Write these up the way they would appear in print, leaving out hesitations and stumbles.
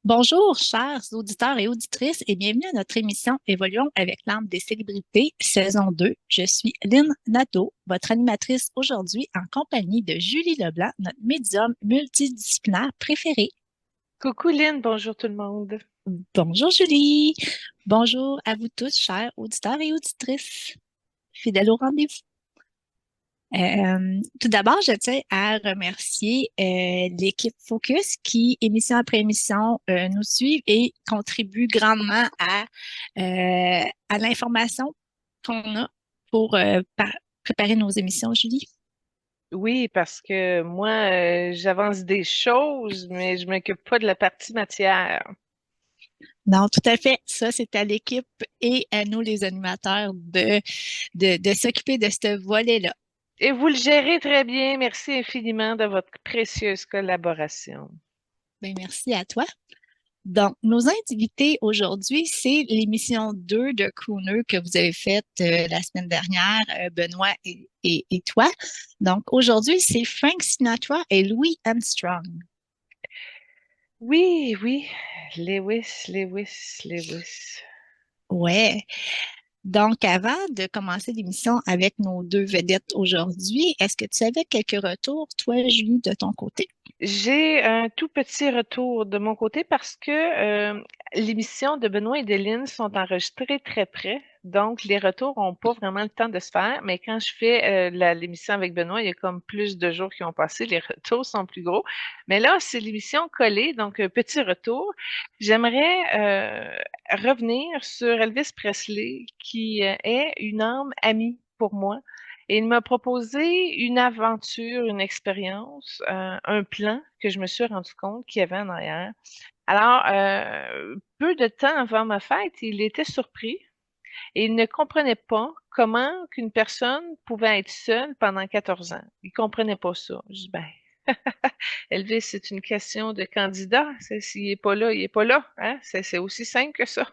Bonjour, chers auditeurs et auditrices, et bienvenue à notre émission Évoluons avec l'âme des célébrités, saison 2. Je suis Lynn Nadeau, votre animatrice aujourd'hui en compagnie de Julie Leblanc, notre médium multidisciplinaire préféré. Coucou Lynn, bonjour tout le monde. Bonjour Julie. Bonjour à vous tous, chers auditeurs et auditrices, fidèles au rendez-vous. Tout d'abord, je tiens à remercier l'équipe Focus qui, émission après émission, nous suit et contribue grandement à l'information qu'on a pour préparer nos émissions, Julie. Oui, parce que moi, j'avance des choses, mais je m'occupe pas de la partie matière. Non, tout à fait. Ça, c'est à l'équipe et à nous, les animateurs, de s'occuper de ce volet-là. Et vous le gérez très bien. Merci infiniment de votre précieuse collaboration. Ben, merci à toi. Donc, nos invités aujourd'hui, c'est l'émission 2 de Crooner que vous avez faite la semaine dernière, Benoît et toi. Donc, aujourd'hui, c'est Frank Sinatra et Louis Armstrong. Oui, oui, Lewis, Lewis, Lewis. Ouais. Donc, avant de commencer l'émission avec nos deux vedettes aujourd'hui, est-ce que tu avais quelques retours, toi, Julie, de ton côté? J'ai un tout petit retour de mon côté parce que l'émission de Benoît et d'Éline sont enregistrées très près. Donc, les retours n'ont pas vraiment le temps de se faire. Mais quand je fais l'émission avec Benoît, il y a comme plus de jours qui ont passé. Les retours sont plus gros. Mais là, c'est l'émission collée. Donc, petit retour. J'aimerais revenir sur Elvis Presley, qui est une âme amie pour moi. Et il m'a proposé une aventure, une expérience, un plan que je me suis rendu compte qu'il y avait en arrière. Alors, peu de temps avant ma fête, il était surpris et il ne comprenait pas comment qu'une personne pouvait être seule pendant 14 ans. Il comprenait pas ça. Je dis, ben, Elvis, c'est une question de candidat. S'il est pas là, il est pas là. Hein? C'est aussi simple que ça.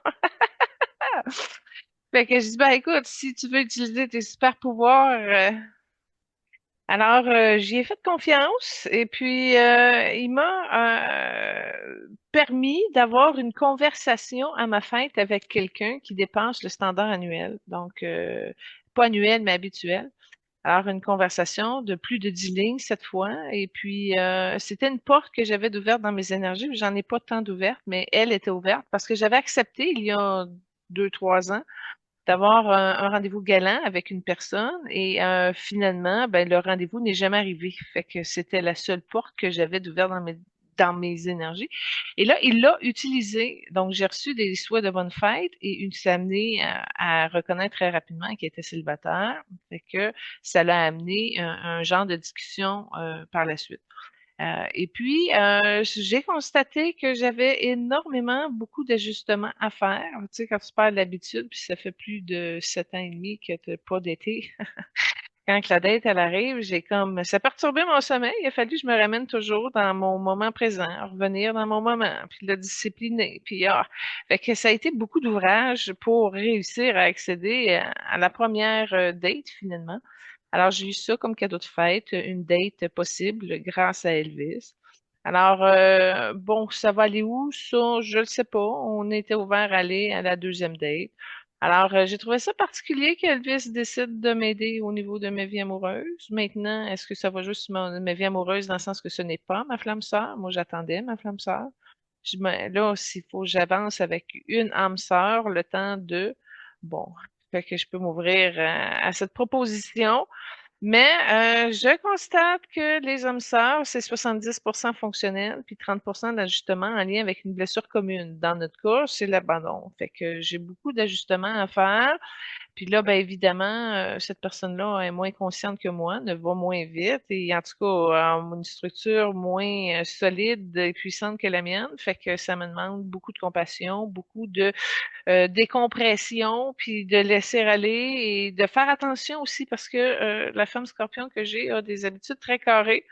Fait que je dis, ben écoute, si tu veux utiliser tes super pouvoirs, alors, j'y ai fait confiance et puis il m'a permis d'avoir une conversation à ma fête avec quelqu'un qui dépasse le standard annuel. Donc, pas annuel, mais habituel. Alors, une conversation de plus de 10 lignes cette fois. Et puis, c'était une porte que j'avais d'ouverte dans mes énergies. J'en ai pas tant d'ouvertes, mais elle était ouverte parce que j'avais accepté il y a 2, 3 ans d'avoir un rendez-vous galant avec une personne et finalement, ben, le rendez-vous n'est jamais arrivé. Fait que c'était la seule porte que j'avais d'ouvert dans mes énergies. Et là, il l'a utilisé. Donc, j'ai reçu des souhaits de bonne fête et une s'est amené à reconnaître très rapidement qu'il était célibataire. Fait que ça l'a amené un genre de discussion par la suite. Et puis, j'ai constaté que j'avais énormément, beaucoup d'ajustements à faire. Tu sais, quand tu perds l'habitude, puis ça fait plus de 7 ans et demi que tu n'as pas d'été. Quand que la date, elle arrive, j'ai comme, ça a perturbé mon sommeil. Il a fallu que je me ramène toujours dans mon moment présent, revenir dans mon moment, puis le discipliner. Puis, fait que ça a été beaucoup d'ouvrage pour réussir à accéder à la première date, finalement. Alors, j'ai eu ça comme cadeau de fête, une date possible grâce à Elvis. Alors, bon, ça va aller où? Ça, je le sais pas. On était ouvert à aller à la deuxième date. Alors, j'ai trouvé ça particulier qu'Elvis décide de m'aider au niveau de ma vie amoureuse. Maintenant, est-ce que ça va juste sur ma vie amoureuse dans le sens que ce n'est pas ma flamme sœur? Moi, j'attendais ma flamme sœur. Là, s'il faut que j'avance avec une âme sœur, le temps de, bon, fait que je peux m'ouvrir à cette proposition. Mais je constate que les hommes sœurs, c'est 70% fonctionnel, puis 30% d'ajustement en lien avec une blessure commune. Dans notre cas, c'est l'abandon. Fait que j'ai beaucoup d'ajustements à faire. Puis là, ben évidemment, cette personne-là est moins consciente que moi, ne va moins vite et en tout cas a une structure moins solide et puissante que la mienne. Fait que ça me demande beaucoup de compassion, beaucoup de décompression, puis de laisser aller et de faire attention aussi parce que la femme scorpion que j'ai a des habitudes très carrées.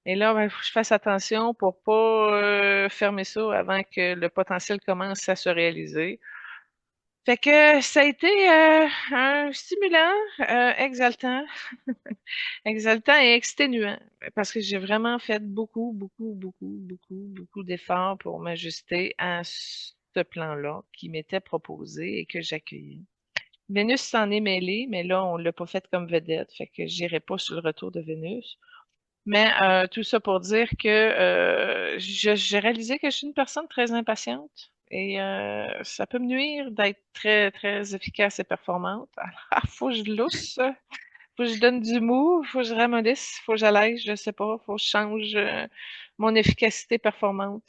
Et là, il faut que je fasse attention pour pas fermer ça avant que le potentiel commence à se réaliser. Fait que ça a été un stimulant, exaltant, exaltant et exténuant, parce que j'ai vraiment fait beaucoup, beaucoup, beaucoup, beaucoup, beaucoup d'efforts pour m'ajuster à ce plan-là qui m'était proposé et que j'accueillais. Vénus s'en est mêlée, mais là, on l'a pas fait comme vedette, fait que j'irai pas sur le retour de Vénus. Mais tout ça pour dire que j'ai réalisé que je suis une personne très impatiente et ça peut me nuire d'être très, très efficace et performante. Alors, faut que je lousse, faut que je donne du mou, faut que je ramollisse, faut que j'allège, je sais pas, faut que je change mon efficacité performante.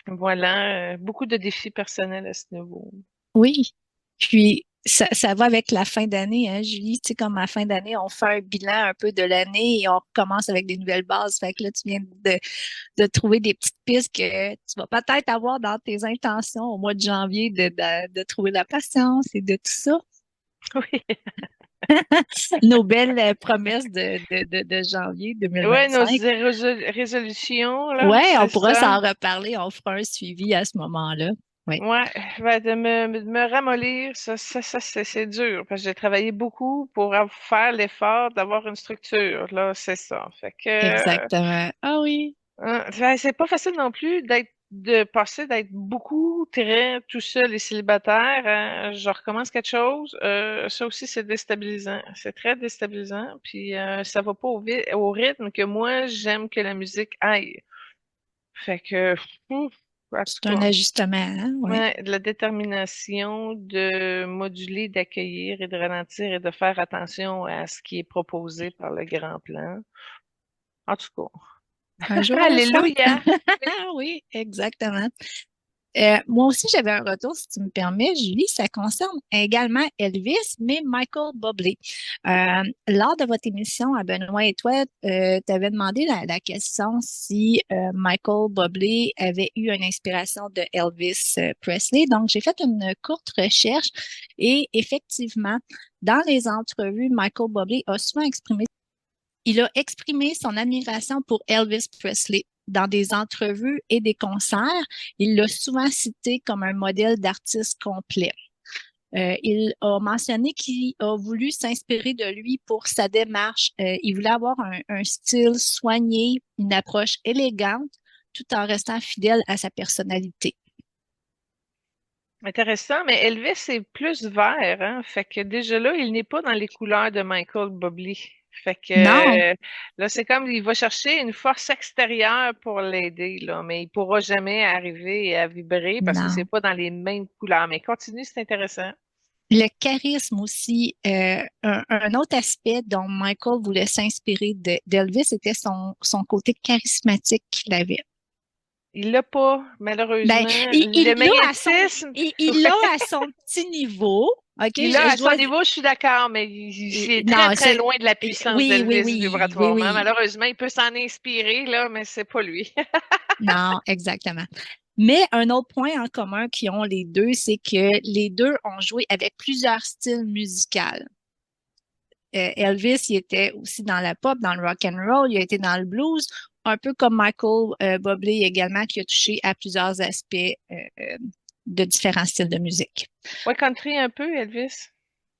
Voilà, beaucoup de défis personnels à ce niveau. Oui. Puis, ça va avec la fin d'année, hein, Julie. Tu sais, comme à la fin d'année, on fait un bilan un peu de l'année et on recommence avec des nouvelles bases. Fait que là, tu viens de trouver des petites pistes que tu vas peut-être avoir dans tes intentions au mois de janvier de trouver la patience et de tout ça. Oui, Nos belles promesses de janvier ouais, nos 2025. résolutions, là, Ouais, on c'est pourra ça. s'en reparler. On fera un suivi à ce moment-là. Oui, Ouais, ben, de me ramollir, c'est dur, parce que j'ai travaillé beaucoup pour faire l'effort d'avoir une structure, là, c'est ça. Fait que, exactement. Ah oui, ben, c'est pas facile non plus de passer d'être beaucoup très tout seul et célibataire, je recommence quelque chose, ça aussi c'est déstabilisant, c'est très déstabilisant, puis ça va pas au rythme que moi j'aime que la musique aille. Fait que, ouf, en tout c'est un cas. ajustement, hein? Oui. Ouais, de la détermination de moduler, d'accueillir et de ralentir et de faire attention à ce qui est proposé par le grand plan. En tout Un jour cas, à la fois. alléluia! Oui, exactement. Moi aussi, j'avais un retour, si tu me permets, Julie. Ça concerne également Elvis, mais Michael Bublé. Lors de votre émission à Benoît et toi, tu avais demandé la question si Michael Bublé avait eu une inspiration de Elvis Presley. Donc, j'ai fait une courte recherche et effectivement, dans les entrevues, Michael Bublé a souvent exprimé il a exprimé son admiration pour Elvis Presley dans des entrevues et des concerts. Il l'a souvent cité comme un modèle d'artiste complet. Il a mentionné qu'il a voulu s'inspirer de lui pour sa démarche. Il voulait avoir un style soigné, une approche élégante, tout en restant fidèle à sa personnalité. Intéressant, mais Elvis est plus vert, hein? Fait que déjà là, il n'est pas dans les couleurs de Michael Bublé. Fait que Non, là, c'est comme il va chercher une force extérieure pour l'aider, là, mais il pourra jamais arriver à vibrer parce que c'est non. pas dans les mêmes couleurs. Mais continue, c'est intéressant. Le charisme aussi, un autre aspect dont Michael voulait s'inspirer d'Elvis était son côté charismatique qu'il avait. Il l'a pas, Ben, malheureusement. il, Le il l'a à son, magnétisme, il l'a à son petit niveau. OK, il l'a je à son dois, niveau, je suis d'accord, mais il est très, non, très loin de la puissance oui, oui, d'Elvis oui, oui, vibratoirement. oui. Malheureusement, il peut s'en inspirer, là, mais c'est pas lui. Non, exactement. Mais un autre point en commun qu'ils ont les deux, c'est que les deux ont joué avec plusieurs styles musicaux. Elvis, il était aussi dans la pop, dans le rock and roll, il a été dans le blues, un peu comme Michael Bublé également, qui a touché à plusieurs aspects de différents styles de musique. Ouais, country un peu, Elvis.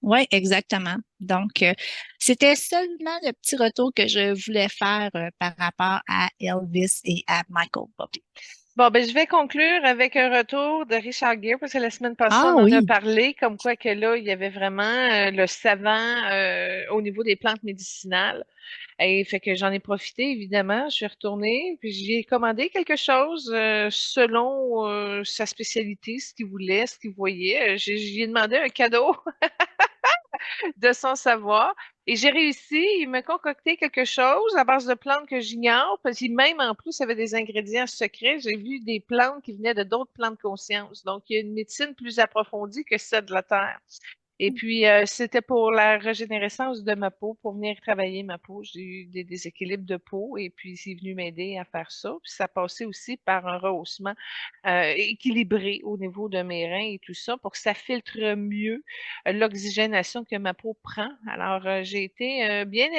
Oui, exactement. Donc, c'était seulement le petit retour que je voulais faire par rapport à Elvis et à Michael Bublé. Bon, ben, je vais conclure avec un retour de Richard Gere, parce que la semaine passée, Ah on en a oui, parlé, comme quoi que là, il y avait vraiment le savant au niveau des plantes médicinales. Et fait que j'en ai profité, évidemment. Je suis retournée, puis j'ai commandé quelque chose selon sa spécialité, ce qu'il voulait, ce qu'il voyait. J'ai demandé un cadeau de son savoir. Et j'ai réussi, il m'a concocté quelque chose à base de plantes que j'ignore, parce que même en plus, il y avait des ingrédients secrets. J'ai vu des plantes qui venaient de d'autres plantes de conscience. Donc, il y a une médecine plus approfondie que celle de la Terre. Et puis, c'était pour la régénérescence de ma peau, pour venir travailler ma peau. J'ai eu des déséquilibres de peau et puis c'est venu m'aider à faire ça. Puis ça passait aussi par un rehaussement équilibré au niveau de mes reins et tout ça pour que ça filtre mieux l'oxygénation que ma peau prend. Alors, j'ai été bien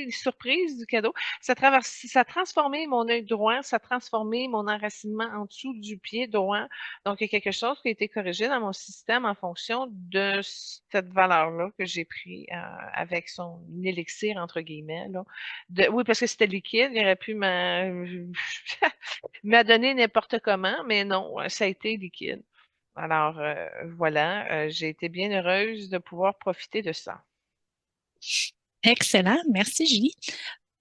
surprise du cadeau. Ça a transformé mon œil droit, ça a transformé mon enracinement en dessous du pied droit. Donc, il y a quelque chose qui a été corrigé dans mon système en fonction de cette valeur-là que j'ai pris avec son élixir, entre guillemets. Là. Oui, parce que c'était liquide, il aurait pu m'a donné n'importe comment, mais non, ça a été liquide. Alors, voilà, j'ai été bien heureuse de pouvoir profiter de ça. Excellent. Merci, Julie.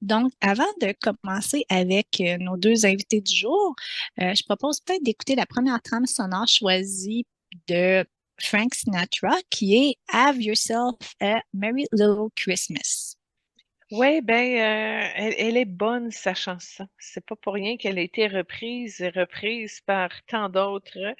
Donc, avant de commencer avec nos deux invités du jour, je propose peut-être d'écouter la première trame sonore choisie de Frank Sinatra, qui est Have Yourself a Merry Little Christmas. Oui, ben, elle est bonne, sa chanson. C'est pas pour rien qu'elle a été reprise et reprise par tant d'autres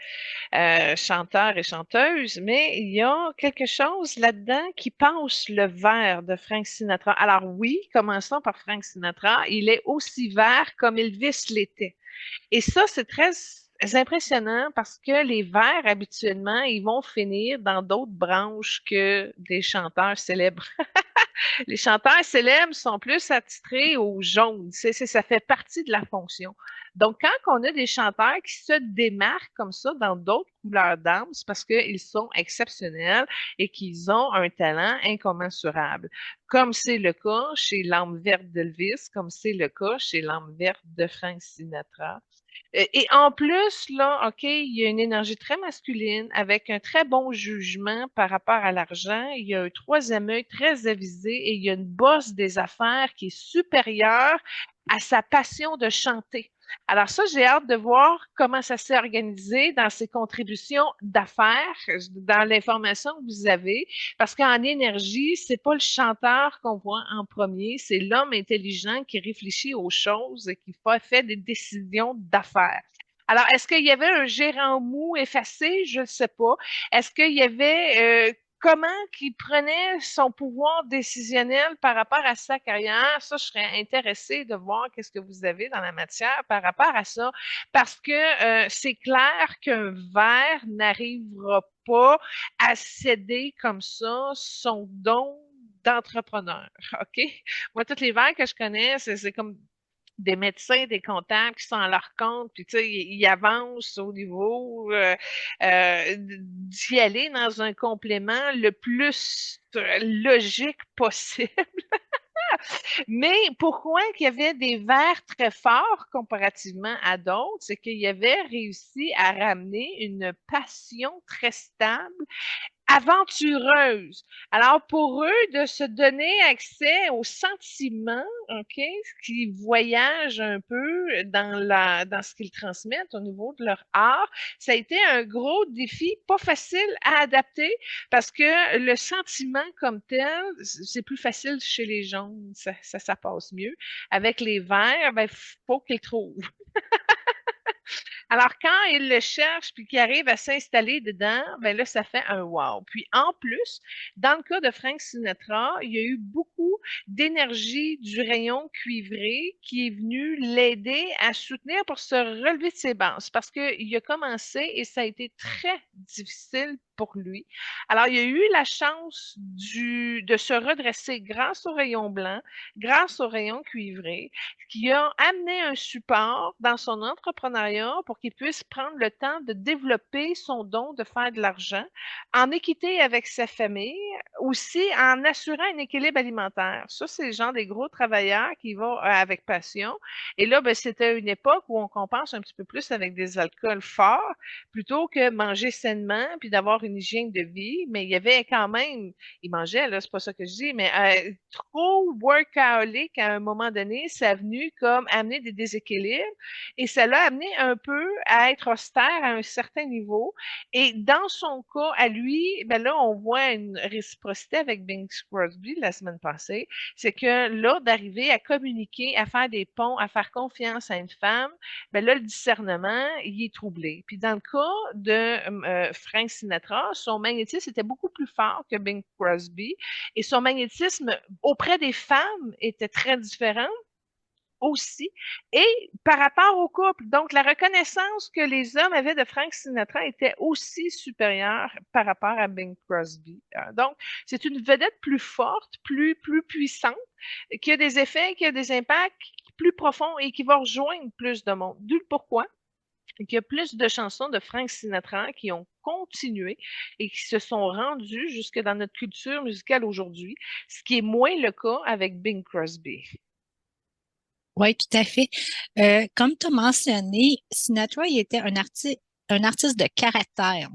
chanteurs et chanteuses, mais il y a quelque chose là-dedans qui passe le vert de Frank Sinatra. Alors oui, commençons par Frank Sinatra. Il est aussi vert comme Elvis l'était. Et ça, c'est très impressionnant parce que les vers, habituellement, ils vont finir dans d'autres branches que des chanteurs célèbres. Les chanteurs célèbres sont plus attitrés au jaune. Ça fait partie de la fonction. Donc, quand on a des chanteurs qui se démarquent comme ça dans d'autres couleurs d'âme, c'est parce qu'ils sont exceptionnels et qu'ils ont un talent incommensurable. Comme c'est le cas chez l'âme verte d'Elvis, comme c'est le cas chez l'âme verte de Frank Sinatra. Et en plus, là, OK, il y a une énergie très masculine avec un très bon jugement par rapport à l'argent. Il y a un troisième œil très avisé et il y a une bosse des affaires qui est supérieure à sa passion de chanter. Alors ça, j'ai hâte de voir comment ça s'est organisé dans ses contributions d'affaires, dans l'information que vous avez, parce qu'en énergie, c'est pas le chanteur qu'on voit en premier, c'est l'homme intelligent qui réfléchit aux choses et qui fait des décisions d'affaires. Alors, est-ce qu'il y avait un gérant mou effacé? Je ne sais pas. Est-ce qu'il y avait comment qu'il prenait son pouvoir décisionnel par rapport à sa carrière? Ça, je serais intéressée de voir qu'est-ce que vous avez dans la matière par rapport à ça, parce que c'est clair qu'un verre n'arrivera pas à céder comme ça son don d'entrepreneur. OK? Moi, toutes les verres que je connais, c'est comme des médecins, des comptables qui sont à leur compte, puis tu sais, ils avancent au niveau d'y aller dans un complément le plus logique possible. Mais pourquoi qu'il y avait des vers très forts comparativement à d'autres, c'est qu'il y avait réussi à ramener une passion très stable aventureuse. Alors, pour eux, de se donner accès aux sentiments, OK, qui voyagent un peu dans ce qu'ils transmettent au niveau de leur art, ça a été un gros défi, pas facile à adapter parce que le sentiment comme tel, c'est plus facile chez les jaunes, ça passe mieux. Avec les verts, ben, faut qu'ils trouvent. Alors, quand il le cherche puis qu'il arrive à s'installer dedans, ben là, ça fait un wow. Puis en plus, dans le cas de Frank Sinatra, il y a eu beaucoup d'énergie du rayon cuivré qui est venu l'aider à soutenir pour se relever de ses bases parce qu'il a commencé et ça a été très difficile pour lui. Alors, il a eu la chance de se redresser grâce au rayon blanc, grâce au rayon cuivré, qui a amené un support dans son entrepreneuriat pour qu'il puisse prendre le temps de développer son don de faire de l'argent en équité avec sa famille, aussi en assurant un équilibre alimentaire. Ça, c'est le genre des gros travailleurs qui vont avec passion. Et là, ben, c'était une époque où on compense un petit peu plus avec des alcools forts plutôt que manger sainement puis d'avoir une hygiène de vie. Mais il y avait quand même, il mangeait, là, c'est pas ça que je dis, mais trop workaholic à un moment donné, ça a venu comme amener des déséquilibres et ça l'a amené un peu à être austère à un certain niveau. Et dans son cas, à lui, ben là, on voit une réciprocité avec Bing Crosby la semaine passée. C'est que là, d'arriver à communiquer, à faire des ponts, à faire confiance à une femme, ben là, le discernement, il est troublé. Puis dans le cas de Frank Sinatra, Sinatra, son magnétisme était beaucoup plus fort que Bing Crosby et son magnétisme auprès des femmes était très différent aussi. Et par rapport au couple, donc la reconnaissance que les hommes avaient de Frank Sinatra était aussi supérieure par rapport à Bing Crosby. Donc, c'est une vedette plus forte, plus puissante, qui a des effets, qui a des impacts plus profonds et qui va rejoindre plus de monde. D'où le pourquoi il y a plus de chansons de Frank Sinatra qui ont continué et qui se sont rendues jusque dans notre culture musicale aujourd'hui, ce qui est moins le cas avec Bing Crosby. Oui, tout à fait. Comme tu as mentionné, Sinatra, il était un artiste de caractère.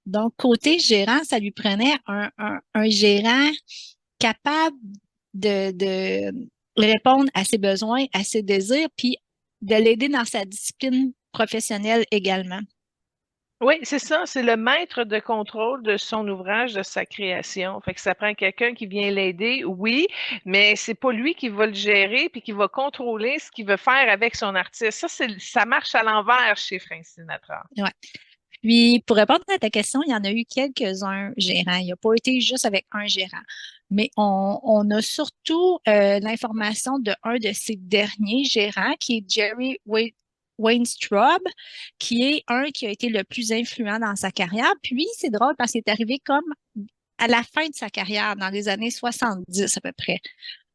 Donc, côté gérant, ça lui prenait un gérant capable de répondre à ses besoins, à ses désirs, puis de l'aider dans sa discipline professionnelle également. Oui, c'est ça, c'est le maître de contrôle de son ouvrage, de sa création. Fait que ça prend quelqu'un qui vient l'aider, oui, mais c'est pas lui qui va le gérer puis qui va contrôler ce qu'il veut faire avec son artiste. Ça marche à l'envers chez Frank Sinatra. Ouais. Puis, pour répondre à ta question, il y en a eu quelques-uns gérants. Il n'a pas été juste avec un gérant. Mais on a surtout l'information de un de ces derniers gérants, qui est Jerry Weintraub, qui est un qui a été le plus influent dans sa carrière. Puis, c'est drôle parce qu'il est arrivé comme à la fin de sa carrière, dans les années 70 à peu près.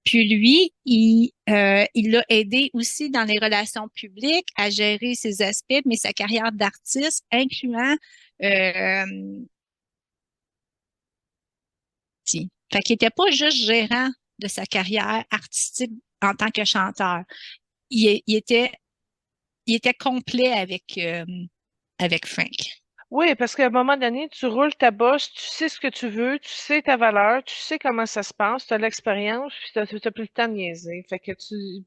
Puis lui, il l'a aidé aussi dans les relations publiques à gérer ses aspects, mais sa carrière d'artiste, incluant fait qu'il était pas juste gérant de sa carrière artistique en tant que chanteur. Il, est- il était, il était complet avec Frank. Oui, parce qu'à un moment donné, tu roules ta bosse, tu sais ce que tu veux, tu sais ta valeur, tu sais comment ça se passe, tu as l'expérience, puis tu plus le temps de niaiser. Fait que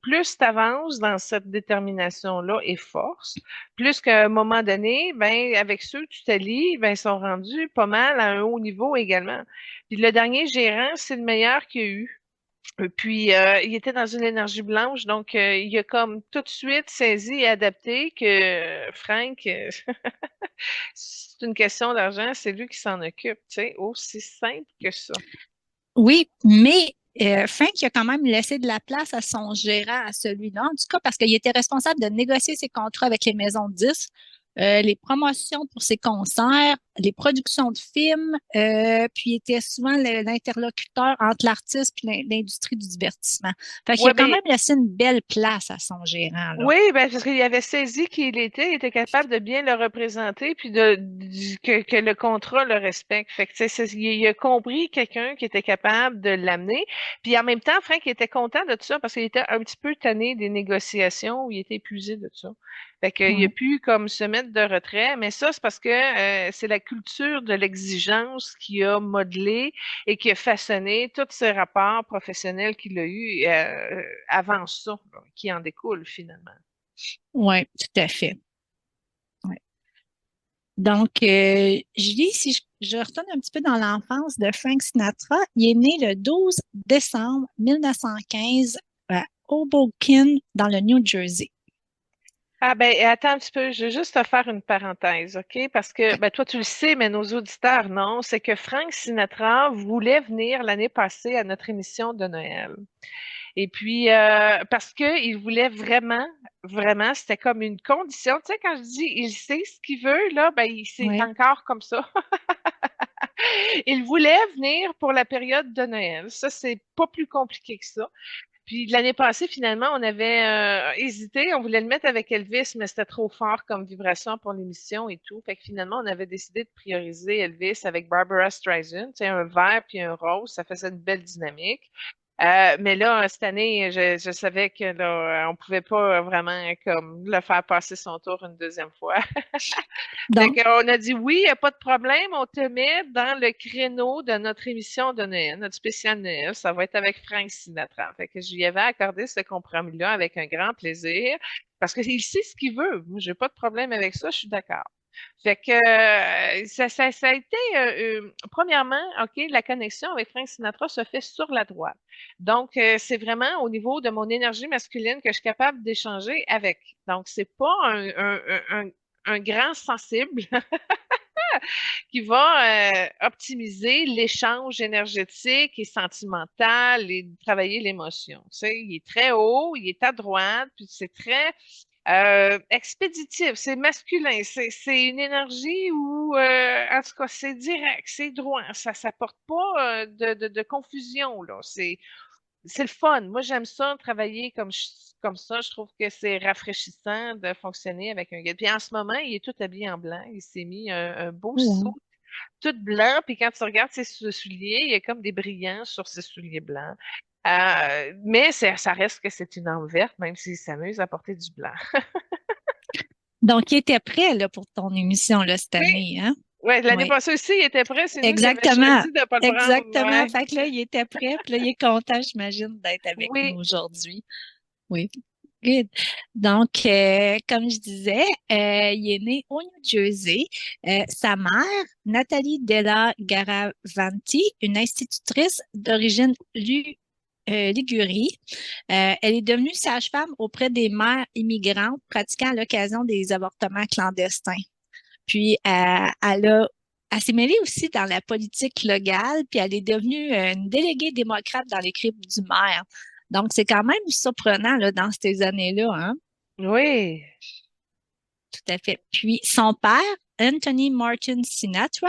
plus tu avances dans cette détermination-là et force, plus qu'à un moment donné, ben, avec ceux que tu t'allies, ben, ils sont rendus pas mal à un haut niveau également. Puis le dernier gérant, c'est le meilleur qu'il y a eu. Puis, il était dans une énergie blanche, donc il a comme tout de suite saisi et adapté que Frank, c'est une question d'argent, c'est lui qui s'en occupe, tu sais, aussi simple que ça. Oui, mais Frank il a quand même laissé de la place à son gérant, à celui-là, en tout cas parce qu'il était responsable de négocier ses contrats avec les maisons de disques, les promotions pour ses concerts, les productions de films, puis il était souvent l'interlocuteur entre l'artiste et l'industrie du divertissement. Fait qu'il a Ouais, quand ben, même laissé une belle place à son gérant, là. oui, ben, parce qu'il avait saisi qui il était capable de bien le représenter, puis que le contrat le respecte. Fait que, tu sais, il a compris quelqu'un qui était capable de l'amener. Puis en même temps, Frank était content de tout ça parce qu'il était un petit peu tanné des négociations où il était épuisé de tout ça. Fait qu'il a Ouais. pu comme se mettre de retrait, mais ça, c'est parce que c'est la culture de l'exigence qui a modelé et qui a façonné tous ses rapports professionnels qu'il a eus avant ça, là, qui en découle finalement. Ouais, tout à fait. Ouais. Donc, Julie, si je retourne un petit peu dans l'enfance de Frank Sinatra, il est né le 12 décembre 1915 à Hoboken, dans le New Jersey. Ah ben attends un petit peu, je vais juste te faire une parenthèse, OK? Parce que ben toi tu le sais, mais nos auditeurs non, c'est que Frank Sinatra voulait venir l'année passée à notre émission de Noël. Et puis parce que il voulait vraiment, c'était comme une condition. Tu sais, quand je dis il sait ce qu'il veut, là, ben c'est Oui. encore comme ça. Il voulait venir pour la période de Noël. Ça, c'est pas plus compliqué que ça. Puis l'année passée, finalement, on avait hésité, on voulait le mettre avec Elvis, mais c'était trop fort comme vibration pour l'émission et tout. Fait que finalement, on avait décidé de prioriser Elvis avec Barbara Streisand, tu sais, un vert puis un rose, ça faisait une belle dynamique. Mais là, cette année, je savais que là, on pouvait pas vraiment comme le faire passer son tour une deuxième fois. Fait Donc, qu'on a dit oui, il n'y a pas de problème, on te met dans le créneau de notre émission de Noël, notre spécial Noël. Ça va être avec Frank Sinatra. Fait que je lui avais accordé ce compromis-là avec un grand plaisir parce qu'il sait ce qu'il veut. Moi, j'ai pas de problème avec ça, je suis d'accord. Fait que ça a été, premièrement, OK, la connexion avec Frank Sinatra se fait sur la droite. Donc, c'est vraiment au niveau de mon énergie masculine que je suis capable d'échanger avec. Donc, c'est pas un grand sensible. qui va optimiser l'échange énergétique et sentimental et travailler l'émotion. Tu sais, il est très haut, il est à droite, puis c'est très expéditif, c'est masculin, c'est une énergie où, en tout cas, c'est direct, c'est droit, ça porte pas de confusion, là. C'est le fun. Moi, j'aime ça, travailler comme ça. Je trouve que c'est rafraîchissant de fonctionner avec un gars. Puis en ce moment, il est tout habillé en blanc. Il s'est mis un beau Wow. saut tout blanc. Puis quand tu regardes ses souliers, il y a comme des brillants sur ses souliers blancs. Mais ça reste que c'est une âme verte, même s'il s'amuse à porter du blanc. Donc, il était prêt là, pour ton émission là, cette Oui, année, hein? ouais, l'année Oui. passée aussi, il était prêt. C'est nous qui avions Exactement. choisi de ne pas le prendre. Exactement. Ouais. Fait que là, il était prêt, puis là, il est content, j'imagine, d'être avec nous Oui, aujourd'hui. Oui. Good. Donc, comme je disais, il est né au New Jersey. Sa mère, Nathalie Della Garavanti, une institutrice d'origine Ligurie, elle est devenue sage-femme auprès des mères immigrantes pratiquant à l'occasion des avortements clandestins. Puis, elle s'est mêlée aussi dans la politique locale, puis elle est devenue une déléguée démocrate dans l'équipe du maire. Donc, c'est quand même surprenant là, dans ces années-là, hein? oui. Tout à fait. Puis, son père, Anthony Martin Sinatra,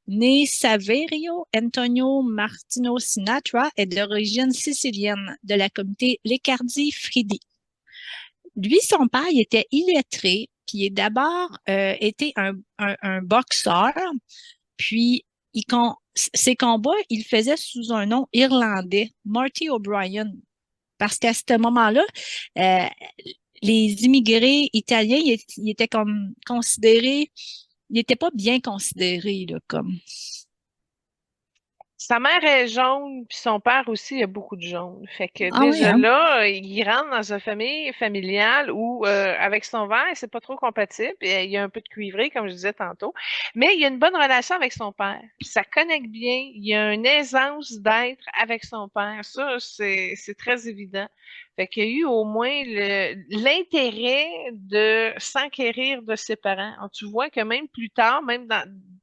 né Saverio Antonio Martino Sinatra, est d'origine sicilienne de la communauté Leccardi-Fridi. Lui, son père, il était illettré, puis il a d'abord été un boxeur, puis ses combats, il le faisait sous un nom irlandais, Marty O'Brien, parce qu'à ce moment-là, euh, les immigrés italiens, ils étaient comme considérés, ils n'étaient pas bien considérés là, comme. Sa mère est jaune, puis son père aussi a beaucoup de jaune. Fait que Ah oui, déjà hein? là, il rentre dans une famille familiale où, avec son vert, c'est pas trop compatible. Et il y a un peu de cuivré, comme je disais tantôt. Mais il y a une bonne relation avec son père. Ça connecte bien. Il y a une aisance d'être avec son père. Ça, c'est très évident. Fait qu'il y a eu au moins l'intérêt de s'enquérir de ses parents. Alors, tu vois que même plus tard,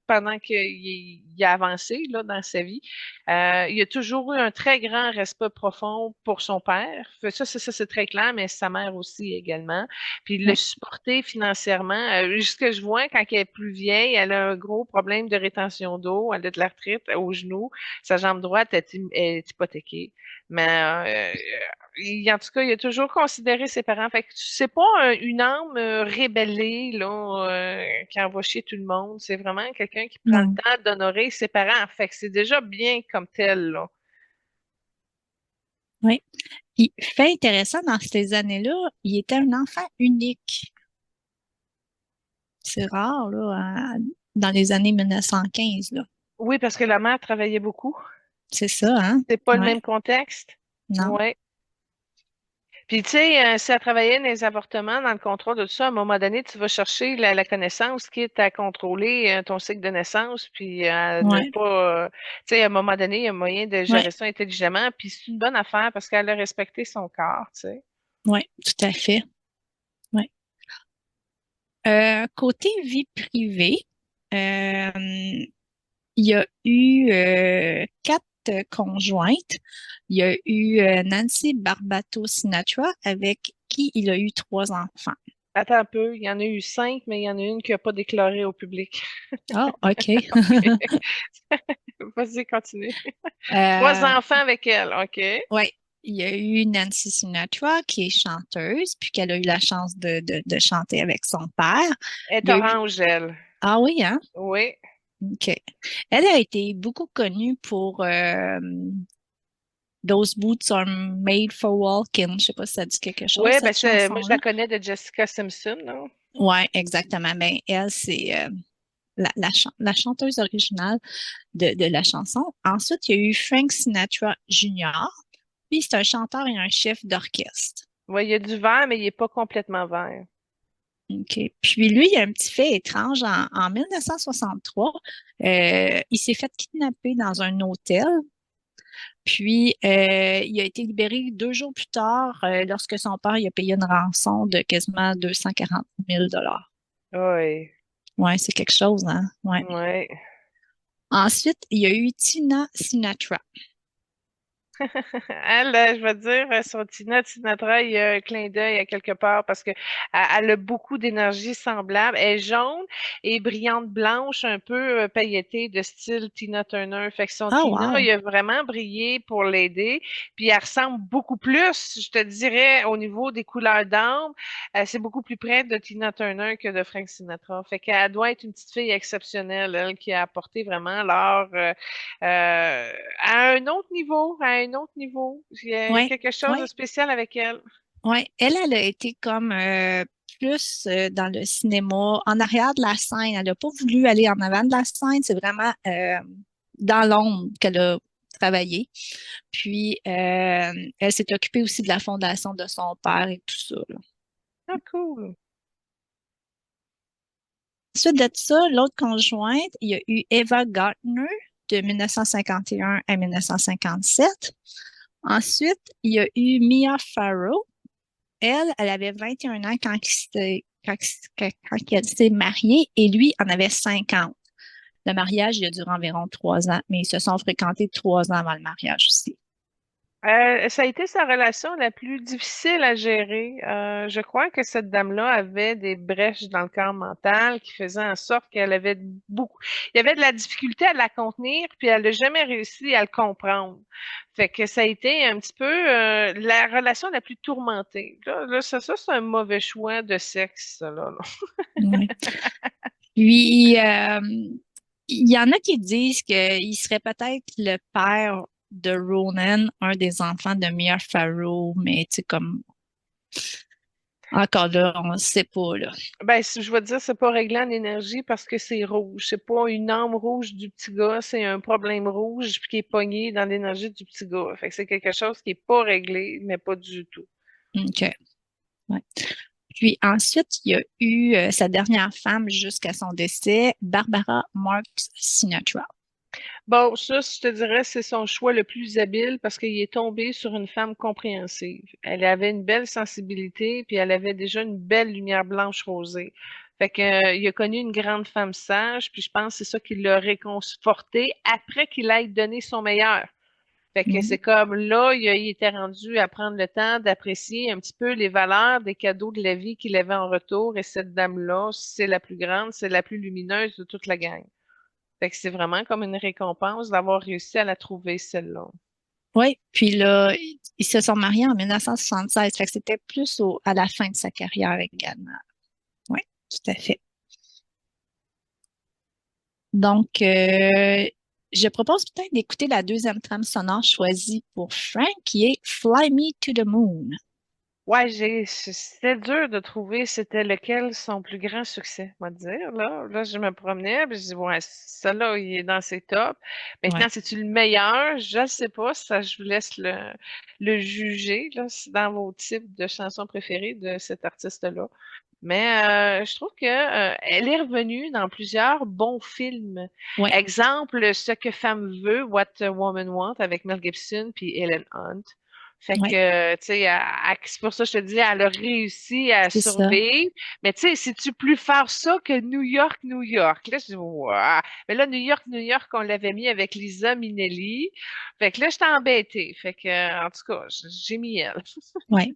pendant qu'il a avancé là, dans sa vie, il a toujours eu un très grand respect profond pour son père. Fait ça, c'est très clair, mais sa mère aussi également. Puis il l'a Oui, supporté financièrement. Ce que je vois, quand elle est plus vieille, elle a un gros problème de rétention d'eau. Elle a de l'arthrite au genou. Sa jambe droite est hypothéquée. Mais en tout cas, il a toujours considéré ses parents. Fait que c'est pas une âme rébellée là, qui envoie chier tout le monde. C'est vraiment quelqu'un qui prend le non. temps d'honorer ses parents. Fait que c'est déjà bien comme tel, là. Oui. Puis, fait intéressant, dans ces années-là, il était un enfant unique. C'est rare, là, dans les années 1915, là. Oui, parce que la mère travaillait beaucoup. C'est ça, hein? C'est pas le Ouais, même contexte. non. Ouais. Puis, tu sais, si elle travaillait dans les avortements, dans le contrôle de tout ça, à un moment donné, tu vas chercher la connaissance, quitte à contrôler ton cycle de naissance, puis à ne Ouais, pas... tu sais, à un moment donné, il y a moyen de ouais, gérer ça intelligemment, puis c'est une bonne affaire parce qu'elle a respecté son corps, tu sais. ouais, tout à fait. Ouais. Côté vie privée, euh, il y a eu quatre conjointes. Il y a eu Nancy Barbato Sinatra, avec qui il a eu trois enfants. Attends un peu, il y en a eu 5, mais il y en a une qui n'a pas déclaré au public. Ah, OK. Vas-y, continue. Trois Euh, enfants avec elle, OK. ouais. Il y a eu Nancy Sinatra, qui est chanteuse, puis qu'elle a eu la chance de chanter avec son père. Elle Il est y a eu... orange, elle. Ah oui, hein? Oui. OK. Elle a été beaucoup connue pour Those Boots Are Made for Walking. Je sais pas si ça dit quelque chose, Oui, ben cette moi, je la chanson-là. connais de Jessica Simpson, non? Ouais, exactement. Ben, elle, c'est la chanteuse originale de la chanson. Ensuite, il y a eu Frank Sinatra Jr. Lui, c'est un chanteur et un chef d'orchestre. Oui, il y a du vert, mais il n'est pas complètement vert. OK. Puis lui, il y a un petit fait étrange. En 1963, il s'est fait kidnapper dans un hôtel. Puis, il a été libéré 2 jours plus tard lorsque son père il a payé une rançon de quasiment 240 000 $. Oui. Ouais, c'est quelque chose, hein? Ouais. Ouais. Ensuite, il y a eu Tina Sinatra. Elle, je vais te dire, sur Tinatra, il y a un clin d'œil à quelque part parce que elle a beaucoup d'énergie semblable. Elle est jaune et brillante blanche, un peu pailletée de style Tina Turner. Fait que son Ah, Tina, wow! il a vraiment brillé pour l'aider. Puis elle ressemble beaucoup plus, je te dirais, au niveau des couleurs d'âme. C'est beaucoup plus près de Tina Turner que de Frank Sinatra. Fait qu'elle doit être une petite fille exceptionnelle, elle, qui a apporté vraiment l'art. À un autre niveau, à un autre niveau. Il y a Ouais, quelque chose de ouais, spécial avec elle. ouais. Elle a été comme plus dans le cinéma, en arrière de la scène. Elle n'a pas voulu aller en avant de la scène. C'est vraiment dans l'ombre qu'elle a travaillé. Puis, elle s'est occupée aussi de la fondation de son père et tout ça, là. Ah, cool. Ensuite de ça, l'autre conjointe, il y a eu Eva Gardner de 1951 à 1957. Ensuite, il y a eu Mia Farrow. Elle avait 21 ans quand elle s'est mariée et lui en avait 50. Le mariage, il a duré environ 3 ans, mais ils se sont fréquentés 3 ans avant le mariage aussi. Ça a été sa relation la plus difficile à gérer. Je crois que cette dame-là avait des brèches dans le corps mental qui faisaient en sorte qu'elle avait beaucoup. Il y avait de la difficulté à la contenir, puis elle n'a jamais réussi à le comprendre. Fait que ça a été un petit peu la relation la plus tourmentée. Ça, c'est un mauvais choix de sexe, ça, là. Ouais. Puis, il y en a qui disent qu'il serait peut-être le père de Ronan, un des enfants de Mia Farrow, mais tu sais, comme, encore là, on ne sait pas, là. Ben, si je veux dire, c'est pas réglé en énergie parce que c'est rouge. C'est pas une âme rouge du petit gars, c'est un problème rouge puis qui est pogné dans l'énergie du petit gars. Fait que c'est quelque chose qui est pas réglé, mais pas du tout. OK. Ouais. Puis ensuite, il y a eu sa dernière femme jusqu'à son décès, Barbara Marx Sinatra. Bon, ça, je te dirais, c'est son choix le plus habile parce qu'il est tombé sur une femme compréhensive. Elle avait une belle sensibilité, puis elle avait déjà une belle lumière blanche rosée. Fait que, il a connu une grande femme sage, puis je pense que c'est ça qui l'a réconforté après qu'il ait donné son meilleur. Fait que Mhm. c'est comme là, il était rendu à prendre le temps d'apprécier un petit peu les valeurs des cadeaux de la vie qu'il avait en retour. Et cette dame-là, c'est la plus grande, c'est la plus lumineuse de toute la gang. Fait que c'est vraiment comme une récompense d'avoir réussi à la trouver, celle-là. Oui, puis là, ils se sont mariés en 1976, fait que c'était plus à la fin de sa carrière également. Oui, tout à fait. Donc, je propose peut-être d'écouter la deuxième trame sonore choisie pour Frank, qui est Fly Me to the Moon. Ouais, c'était dur de trouver c'était lequel son plus grand succès, on va dire, là. Là, je me promenais, puis je dis, ouais, celui-là, il est dans ses tops. Maintenant, Ouais. c'est-tu le meilleur? Je ne sais pas, ça, je vous laisse le juger, là, c'est dans vos types de chansons préférées de cet artiste-là. Mais je trouve que elle est revenue dans plusieurs bons films. Ouais, Exemple, Ce que femme veut, What a Woman Want avec Mel Gibson puis Helen Hunt. Fait ouais, que, tu sais, c'est pour ça que je te dis, elle a réussi à c'est ça. survivre. Mais tu sais, si tu plus faire ça que New York, New York? Là, je dis, ouah. Mais là, New York, New York, on l'avait mis avec Lisa Minnelli. Fait que là, j'étais embêtée. Fait que, en tout cas, j'ai mis elle. Ouais.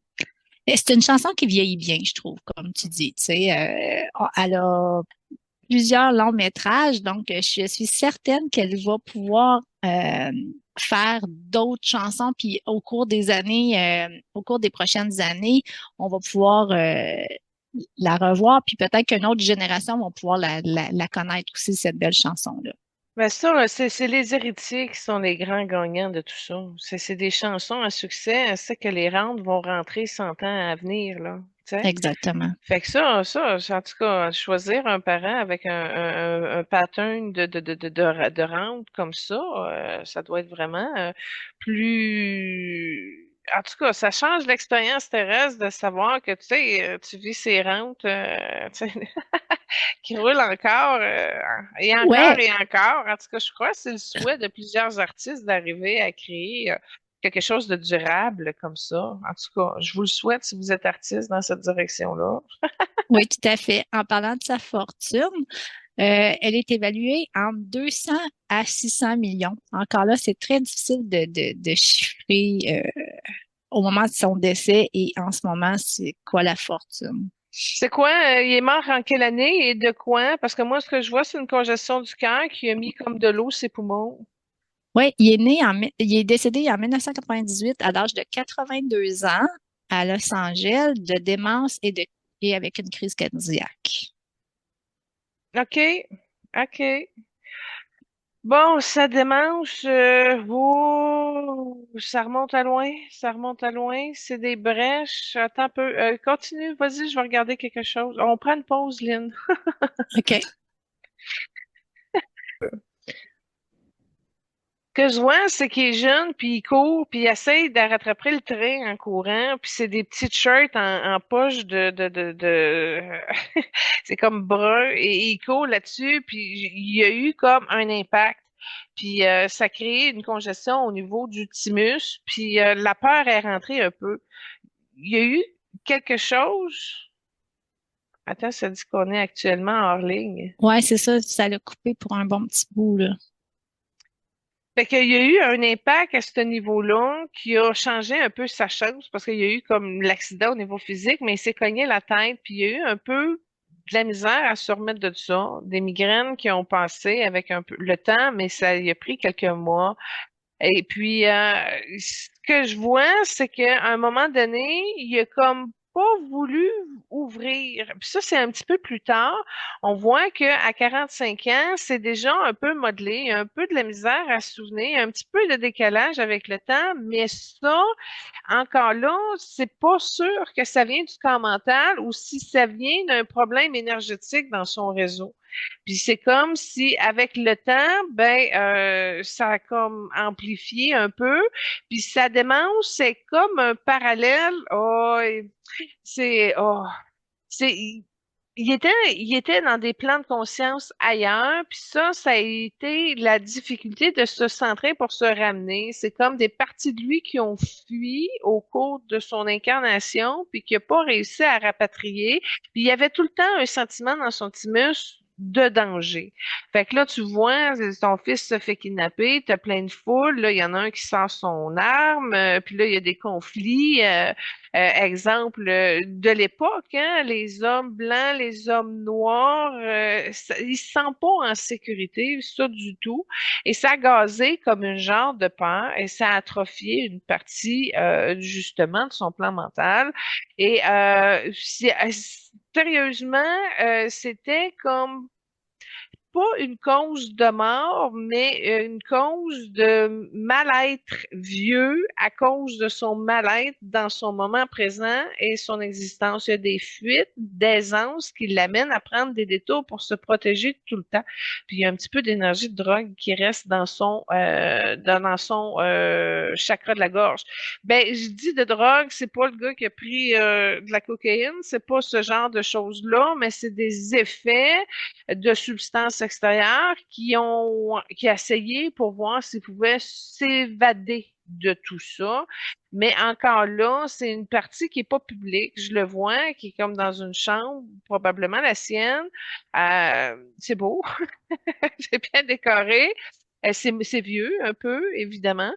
Et c'est une chanson qui vieillit bien, je trouve, comme tu dis. Tu sais, elle a plusieurs longs métrages, donc je suis certaine qu'elle va pouvoir faire d'autres chansons, puis au cours des prochaines années, on va pouvoir la revoir, puis peut-être qu'une autre génération va pouvoir la connaître aussi, cette belle chanson-là. Ben ça, là, c'est les héritiers qui sont les grands gagnants de tout ça. C'est des chansons à succès, c'est que les rentes vont rentrer 100 ans à venir, là. Tu sais? Exactement. Fait que en tout cas, choisir un parent avec un pattern de rente comme ça doit être vraiment plus. En tout cas, ça change l'expérience terrestre de savoir que tu sais, tu vis ces rentes tu sais, qui roulent encore et encore Ouais, et encore. En tout cas, je crois que c'est le souhait de plusieurs artistes d'arriver à créer quelque chose de durable comme ça. En tout cas, je vous le souhaite si vous êtes artiste dans cette direction-là. Oui, tout à fait. En parlant de sa fortune, elle est évaluée entre 200 à 600 millions. Encore là, c'est très difficile de chiffrer au moment de son décès et en ce moment, c'est quoi la fortune. C'est quoi? Il est mort en quelle année et de quoi? Parce que moi, ce que je vois, c'est une congestion du cœur qui a mis comme de l'eau ses poumons. Oui, il est décédé en 1998 à l'âge de 82 ans à Los Angeles de démence et avec une crise cardiaque. OK. OK. Bon, ça démange. Ça remonte à loin. Ça remonte à loin. C'est des brèches. Attends un peu. Continue. Vas-y, je vais regarder quelque chose. On prend une pause, Lynn. OK. Ce que je vois, c'est qu'il est jeune, puis il court, puis il essaye de rattraper le train en courant, puis c'est des petites shirts en poche c'est comme brun, et il court là-dessus, puis il y a eu comme un impact, puis ça a créé une congestion au niveau du thymus, puis la peur est rentrée un peu. Il y a eu quelque chose. Attends, ça dit qu'on est actuellement hors ligne. Ouais, c'est ça, ça l'a coupé pour un bon petit bout, là. Fait qu'il y a eu un impact à ce niveau-là qui a changé un peu sa chose parce qu'il y a eu comme l'accident au niveau physique, mais il s'est cogné la tête, puis il y a eu un peu de la misère à se remettre de ça, des migraines qui ont passé avec un peu le temps, mais ça y a pris quelques mois. Et puis, ce que je vois, c'est qu'à un moment donné, il a comme pas voulu ouvrir. Puis ça, c'est un petit peu plus tard. On voit qu'à 45 ans, c'est déjà un peu modelé, un peu de la misère à se souvenir, un petit peu de décalage avec le temps, mais ça, encore là, c'est pas sûr que ça vient du corps mental ou si ça vient d'un problème énergétique dans son réseau. Puis c'est comme si avec le temps, ça a comme amplifié un peu. Puis sa démence, c'est comme un parallèle. C'est, oh, c'est, il était dans des plans de conscience ailleurs, puis ça a été la difficulté de se centrer pour se ramener. C'est comme des parties de lui qui ont fui au cours de son incarnation, puis qui n'a pas réussi à rapatrier. Puis il y avait tout le temps un sentiment dans son thymus de danger. Fait que là, tu vois, ton fils se fait kidnapper, t'as plein de foules, là, il y en a un qui sort son arme, puis là, il y a des conflits. Exemple de l'époque, hein, les hommes blancs, les hommes noirs, ils se sentent pas en sécurité, ça du tout. Et ça a gazé comme un genre de peur et ça a atrophié une partie justement de son plan mental. Et sérieusement, c'était comme pas une cause de mort, mais une cause de mal-être vieux à cause de son mal-être dans son moment présent et son existence. Il y a des fuites d'aisance qui l'amènent à prendre des détours pour se protéger tout le temps. Puis il y a un petit peu d'énergie de drogue qui reste dans son chakra de la gorge. Ben, je dis de drogue, c'est pas le gars qui a pris de la cocaïne, c'est pas ce genre de choses-là, mais c'est des effets de substances extérieures qui a essayé pour voir s'ils pouvaient s'évader de tout ça. Mais encore là, c'est une partie qui est pas publique. Je le vois, qui est comme dans une chambre, probablement la sienne. C'est beau, c'est bien décoré. C'est vieux un peu, évidemment.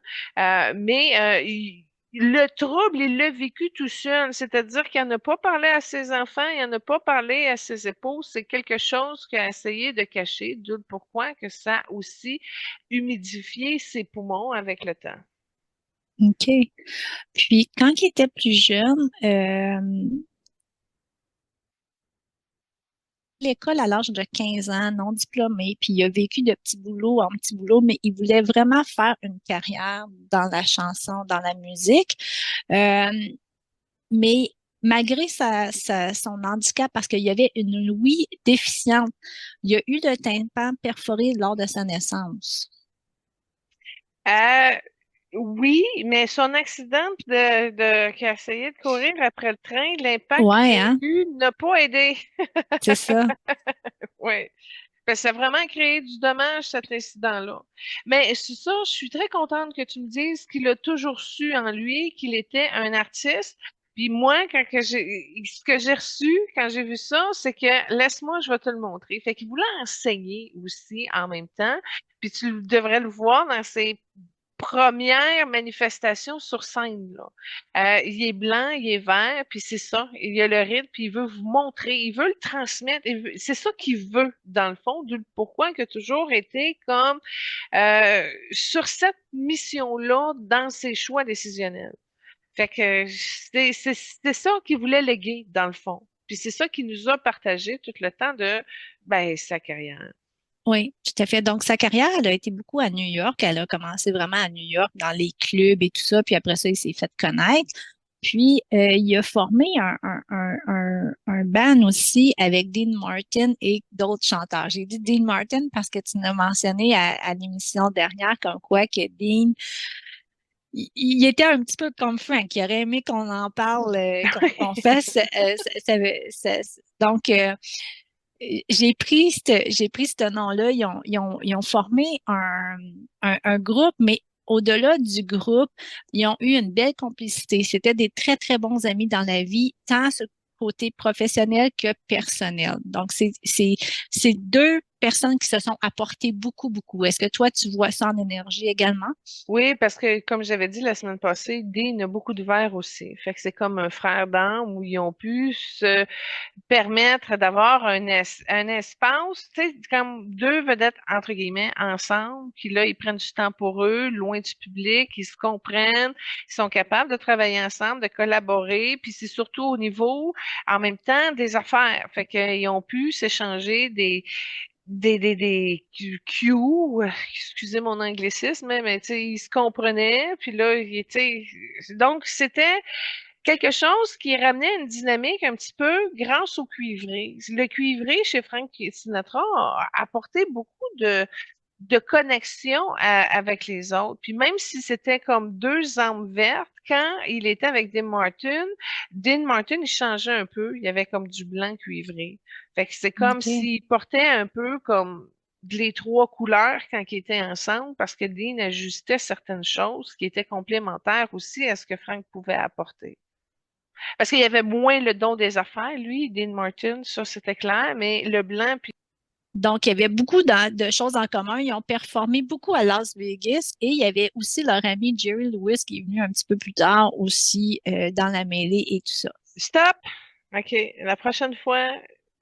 Le trouble, il l'a vécu tout seul. C'est-à-dire qu'il n'en a pas parlé à ses enfants, il n'en a pas parlé à ses épouses. C'est quelque chose qu'il a essayé de cacher, d'où pourquoi que ça a aussi humidifié ses poumons avec le temps. OK. Puis, quand il était plus jeune, l'école à l'âge de 15 ans, non diplômé, puis il a vécu de petits boulots en petits boulots, mais il voulait vraiment faire une carrière dans la chanson, dans la musique. Euh, mais malgré son handicap, parce qu'il y avait une ouïe déficiente, il a eu le tympan perforé lors de sa naissance. Euh, oui, mais son accident qui a essayé de courir après le train, l'impact qu'il Ouais, a hein? eu n'a pas aidé. C'est ça. Oui. Parce que ça a vraiment créé du dommage, cet incident-là. Mais c'est ça, je suis très contente que tu me dises qu'il a toujours su en lui qu'il était un artiste. Puis moi, ce que j'ai reçu quand j'ai vu ça, c'est que laisse-moi, je vais te le montrer. Fait qu'il voulait enseigner aussi en même temps. Puis tu devrais le voir dans ses premières manifestations sur scène, là. Il est blanc, il est vert, puis c'est ça. Il y a le rythme, puis il veut vous montrer, il veut le transmettre. C'est ça qu'il veut, dans le fond, du pourquoi il a toujours été comme sur cette mission-là dans ses choix décisionnels. Fait que c'est ça qu'il voulait léguer, dans le fond. Puis c'est ça qu'il nous a partagé tout le temps de sa carrière. Oui, tout à fait. Donc, sa carrière, elle a été beaucoup à New York. Elle a commencé vraiment à New York, dans les clubs et tout ça. Puis après ça, il s'est fait connaître. Puis, il a formé un band aussi avec Dean Martin et d'autres chanteurs. J'ai dit Dean Martin parce que tu l'as mentionné à l'émission dernière comme quoi que Dean, il était un petit peu comme Frank. Il aurait aimé qu'on en parle, qu'on fasse. Donc, j'ai pris ce nom-là. Ils ont formé un groupe, mais au-delà du groupe, ils ont eu une belle complicité. C'était des très, très bons amis dans la vie, tant ce côté professionnel que personnel. Donc, c'est deux personnes qui se sont apportées beaucoup, beaucoup. Est-ce que toi, tu vois ça en énergie également? Oui, parce que comme j'avais dit la semaine passée, Dean a beaucoup de verre aussi. Fait que c'est comme un frère d'âme où ils ont pu se permettre d'avoir un espace, tu sais, comme deux vedettes, entre guillemets, ensemble, puis là, ils prennent du temps pour eux, loin du public, ils se comprennent, ils sont capables de travailler ensemble, de collaborer, puis c'est surtout au niveau, en même temps, des affaires. Fait qu'ils ont pu s'échanger des cues, excusez mon anglicisme, mais tu sais, ils se comprenaient, puis là, donc c'était quelque chose qui ramenait une dynamique un petit peu grâce au cuivré. Le cuivré chez Frank Sinatra a apporté beaucoup de connexion avec les autres. Puis même si c'était comme deux âmes vertes, quand il était avec Dean Martin, il changeait un peu. Il y avait comme du blanc cuivré. Fait que c'est comme OK. s'il portait un peu comme les trois couleurs quand ils étaient ensemble, parce que Dean ajustait certaines choses qui étaient complémentaires aussi à ce que Frank pouvait apporter. Parce qu'il y avait moins le don des affaires, lui, Dean Martin, ça c'était clair, mais le blanc, puis Donc, il y avait beaucoup de choses en commun. Ils ont performé beaucoup à Las Vegas et il y avait aussi leur ami Jerry Lewis qui est venu un petit peu plus tard aussi dans la mêlée et tout ça. stop! OK, la prochaine fois,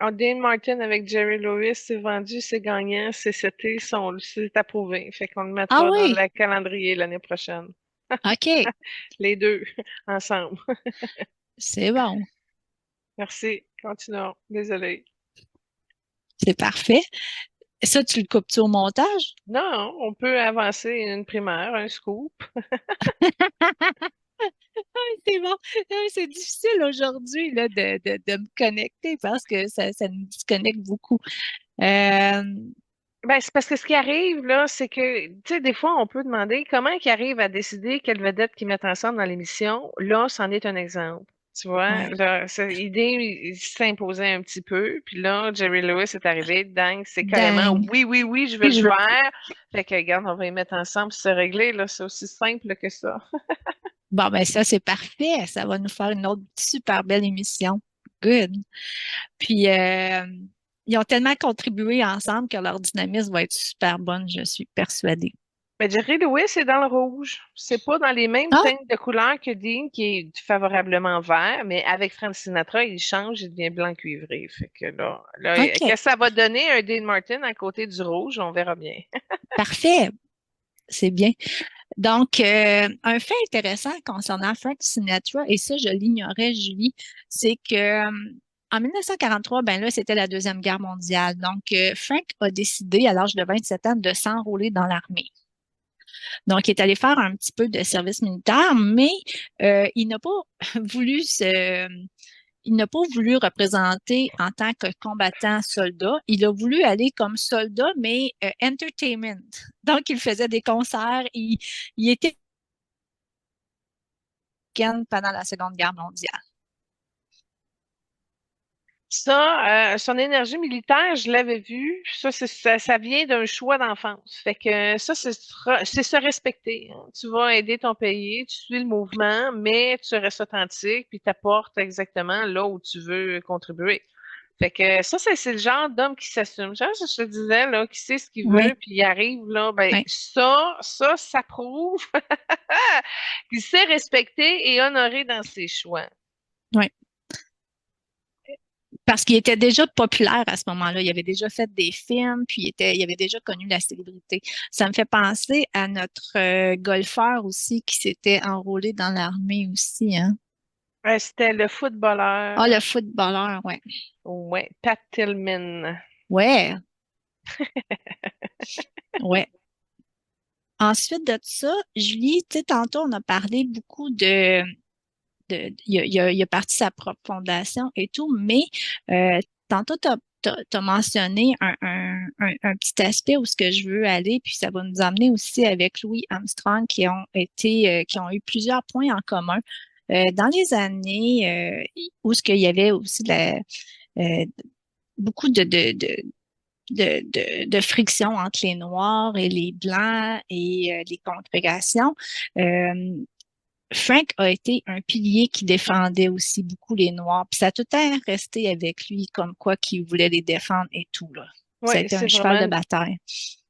Dean Martin avec Jerry Lewis, c'est vendu, c'est gagnant, c'est approuvé. Fait qu'on le Ah mettra dans oui, le calendrier l'année prochaine. OK, Les deux, ensemble. c'est bon, Merci. Continuons. Désolé. c'est parfait. Ça, tu le coupes-tu au montage? Non, on peut avancer une primaire, un scoop. C'est bon. C'est difficile aujourd'hui là, de me connecter parce que ça nous disconnecte beaucoup. Euh, C'est parce que ce qui arrive, là, c'est que, tu sais, des fois, on peut demander comment ils arrivent à décider quelle vedette qu'ils mettent ensemble dans l'émission. Là, c'en est un exemple. Tu vois, ouais. là, l'idée il s'imposait un petit peu. Puis là, Jerry Lewis est arrivé. Dingue, c'est carrément Dingue. oui, oui, oui, je veux Oui, le je veux. faire. Fait que, regarde, on va les mettre ensemble, c'est réglé, là. C'est aussi simple que ça. Bon, ben ça, c'est parfait. Ça va nous faire une autre super belle émission. Good. Puis, ils ont tellement contribué ensemble que leur dynamisme va être super bonne, je suis persuadée. Mais Jerry Lewis est dans le rouge. C'est pas dans les mêmes Ah, teintes de couleurs que Dean, qui est favorablement vert, mais avec Frank Sinatra, il change, il devient blanc cuivré. Fait que qu'est-ce OK. que ça va donner un Dean Martin à côté du rouge? On verra bien. Parfait. C'est bien. Donc, un fait intéressant concernant Frank Sinatra, et ça, je l'ignorais, Julie, c'est que en 1943, ben là, c'était la Deuxième Guerre mondiale. Donc, Frank a décidé, à l'âge de 27 ans, de s'enrôler dans l'armée. Donc, il est allé faire un petit peu de service militaire, mais il n'a pas voulu se, il n'a pas voulu représenter en tant que combattant soldat. Il a voulu aller comme soldat, mais entertainment. Donc, il faisait des concerts. Il était pendant la Seconde Guerre mondiale. Son énergie militaire, je l'avais vu. Ça vient d'un choix d'enfance. Fait que ça, c'est se respecter, hein. Tu vas aider ton pays, tu suis le mouvement, mais tu restes authentique, puis t'apportes exactement là où tu veux contribuer. Fait que ça, c'est le genre d'homme qui s'assume. Genre, je te disais, là, qui sait ce qu'il Oui, veut, puis il arrive, là, ben, oui, ça prouve qu'il sait respecter et honorer dans ses choix. oui. Parce qu'il était déjà populaire à ce moment-là. Il avait déjà fait des films, puis il avait déjà connu la célébrité. Ça me fait penser à notre golfeur aussi qui s'était enrôlé dans l'armée aussi, hein. C'était le Ah, footballeur. le footballeur, ouais. Ouais, Pat Tillman. Ouais, ouais. Ensuite de ça, Julie, tu sais, tantôt, on a parlé beaucoup il a parti sa propre fondation et tout, mais tantôt, tu as mentionné un petit aspect où ce que je veux aller, puis ça va nous amener aussi avec Louis Armstrong qui ont eu plusieurs points en commun. Dans les années où ce qu'il y avait aussi euh, beaucoup de friction entre les Noirs et les Blancs et les congrégations. Euh, Frank a été un pilier qui défendait aussi beaucoup les Noirs. Puis ça a tout le temps resté avec lui comme quoi qu'il voulait les défendre et tout, là. Ça a Oui, été c'est un cheval de vraiment bataille.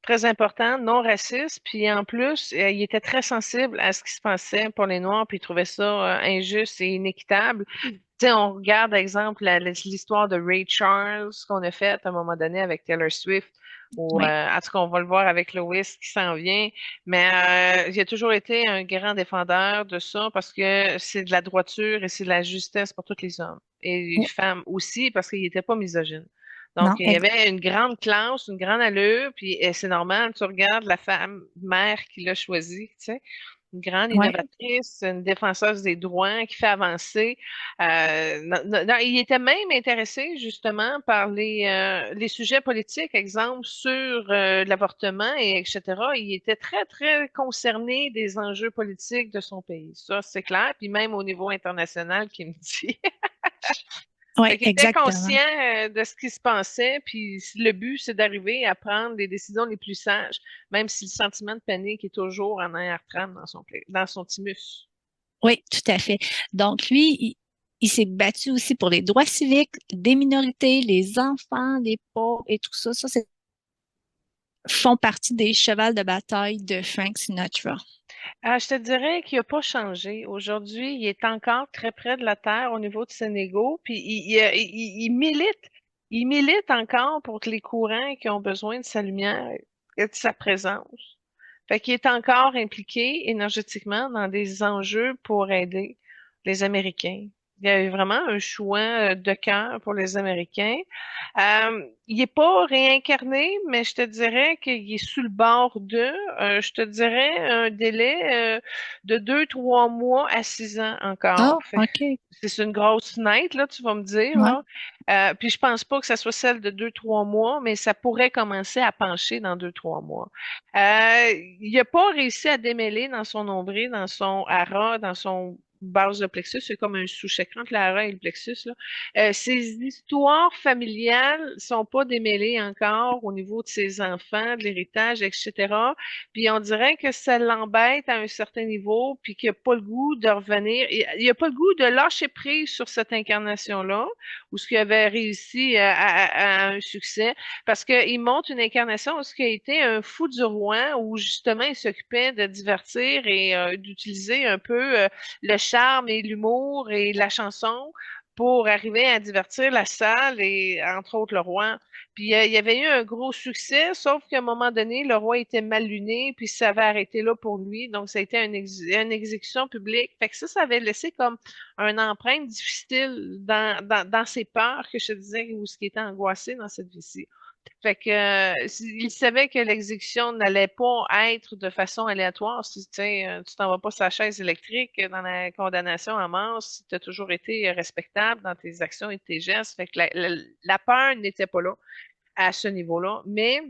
très important, non raciste, puis en plus, il était très sensible à ce qui se passait pour les Noirs, puis il trouvait ça injuste et inéquitable. Tu sais, on regarde, exemple, l'histoire de Ray Charles qu'on a faite à un moment donné avec Taylor Swift, ou Oui, en tout cas, on va le voir avec Lois qui s'en vient, mais il a toujours été un grand défendeur de ça parce que c'est de la droiture et c'est de la justesse pour tous les hommes et les oui, femmes aussi parce qu'il n'était pas misogyne. Donc, non, il y avait une grande classe, une grande allure, puis c'est normal, tu regardes la femme mère qui l'a choisie, tu sais, une grande ouais, innovatrice, une défenseuse des droits qui fait avancer. Non, il était même intéressé justement par les sujets politiques, exemple sur l'avortement et etc. Il était très, très concerné des enjeux politiques de son pays. Ça, c'est clair. Puis même au niveau international, qui me dit. Fait ouais, qu'il était exactement. conscient de ce qui se passait, puis le but, c'est d'arriver à prendre les décisions les plus sages, même si le sentiment de panique est toujours en arrière-train dans son thymus. Oui, tout à fait. Donc, lui, il s'est battu aussi pour les droits civiques des minorités, les enfants, les pauvres et tout ça. Ça, font partie des chevals de bataille de Frank Sinatra. Je te dirais qu'il n'a pas changé. Aujourd'hui, il est encore très près de la terre au niveau de Sénégal, puis il milite encore pour les courants qui ont besoin de sa lumière et de sa présence. Fait qu'il est encore impliqué énergétiquement dans des enjeux pour aider les Américains. Il y a eu vraiment un choix de cœur pour les Américains. Il n'est pas réincarné, mais je te dirais qu'il est sous le bord je te dirais, un délai de 2, 3 mois à 6 ans encore. Ah, Fait que OK. c'est une grosse fenêtre, là, tu vas me dire, Ouais. là. Puis je pense pas que ça soit celle de 2, 3 mois, mais ça pourrait commencer à pencher dans 2, 3 mois. Il n'a pas réussi à démêler dans son nombril, dans son hara, dans son base de plexus. C'est comme un sous-chakra entre le hara et le plexus, là. Ses histoires familiales sont pas démêlées encore au niveau de ses enfants, de l'héritage, etc. Puis on dirait que ça l'embête à un certain niveau, puis qu'il n'a pas le goût de revenir. Il n'a pas le goût de lâcher prise sur cette incarnation-là, ou ce qu'il avait réussi à un succès. Parce qu'il montre une incarnation où ce qui a été un fou du roi, où justement il s'occupait de divertir et d'utiliser un peu le charme et l'humour et la chanson pour arriver à divertir la salle et entre autres le roi. Puis il y avait eu un gros succès, sauf qu'à un moment donné, le roi était mal luné, puis ça avait arrêté là pour lui. Donc ça a été une exécution publique. Fait que ça avait laissé comme une empreinte difficile dans ses peurs que je te disais, ou ce qui était angoissé dans cette vie-ci. Fait que il savait que l'exécution n'allait pas être de façon aléatoire. Si tu sais, tu t'en vas pas sur la chaise électrique dans la condamnation à mort, si tu as toujours été respectable dans tes actions et tes gestes. Fait que la peur n'était pas là à ce niveau-là. Mais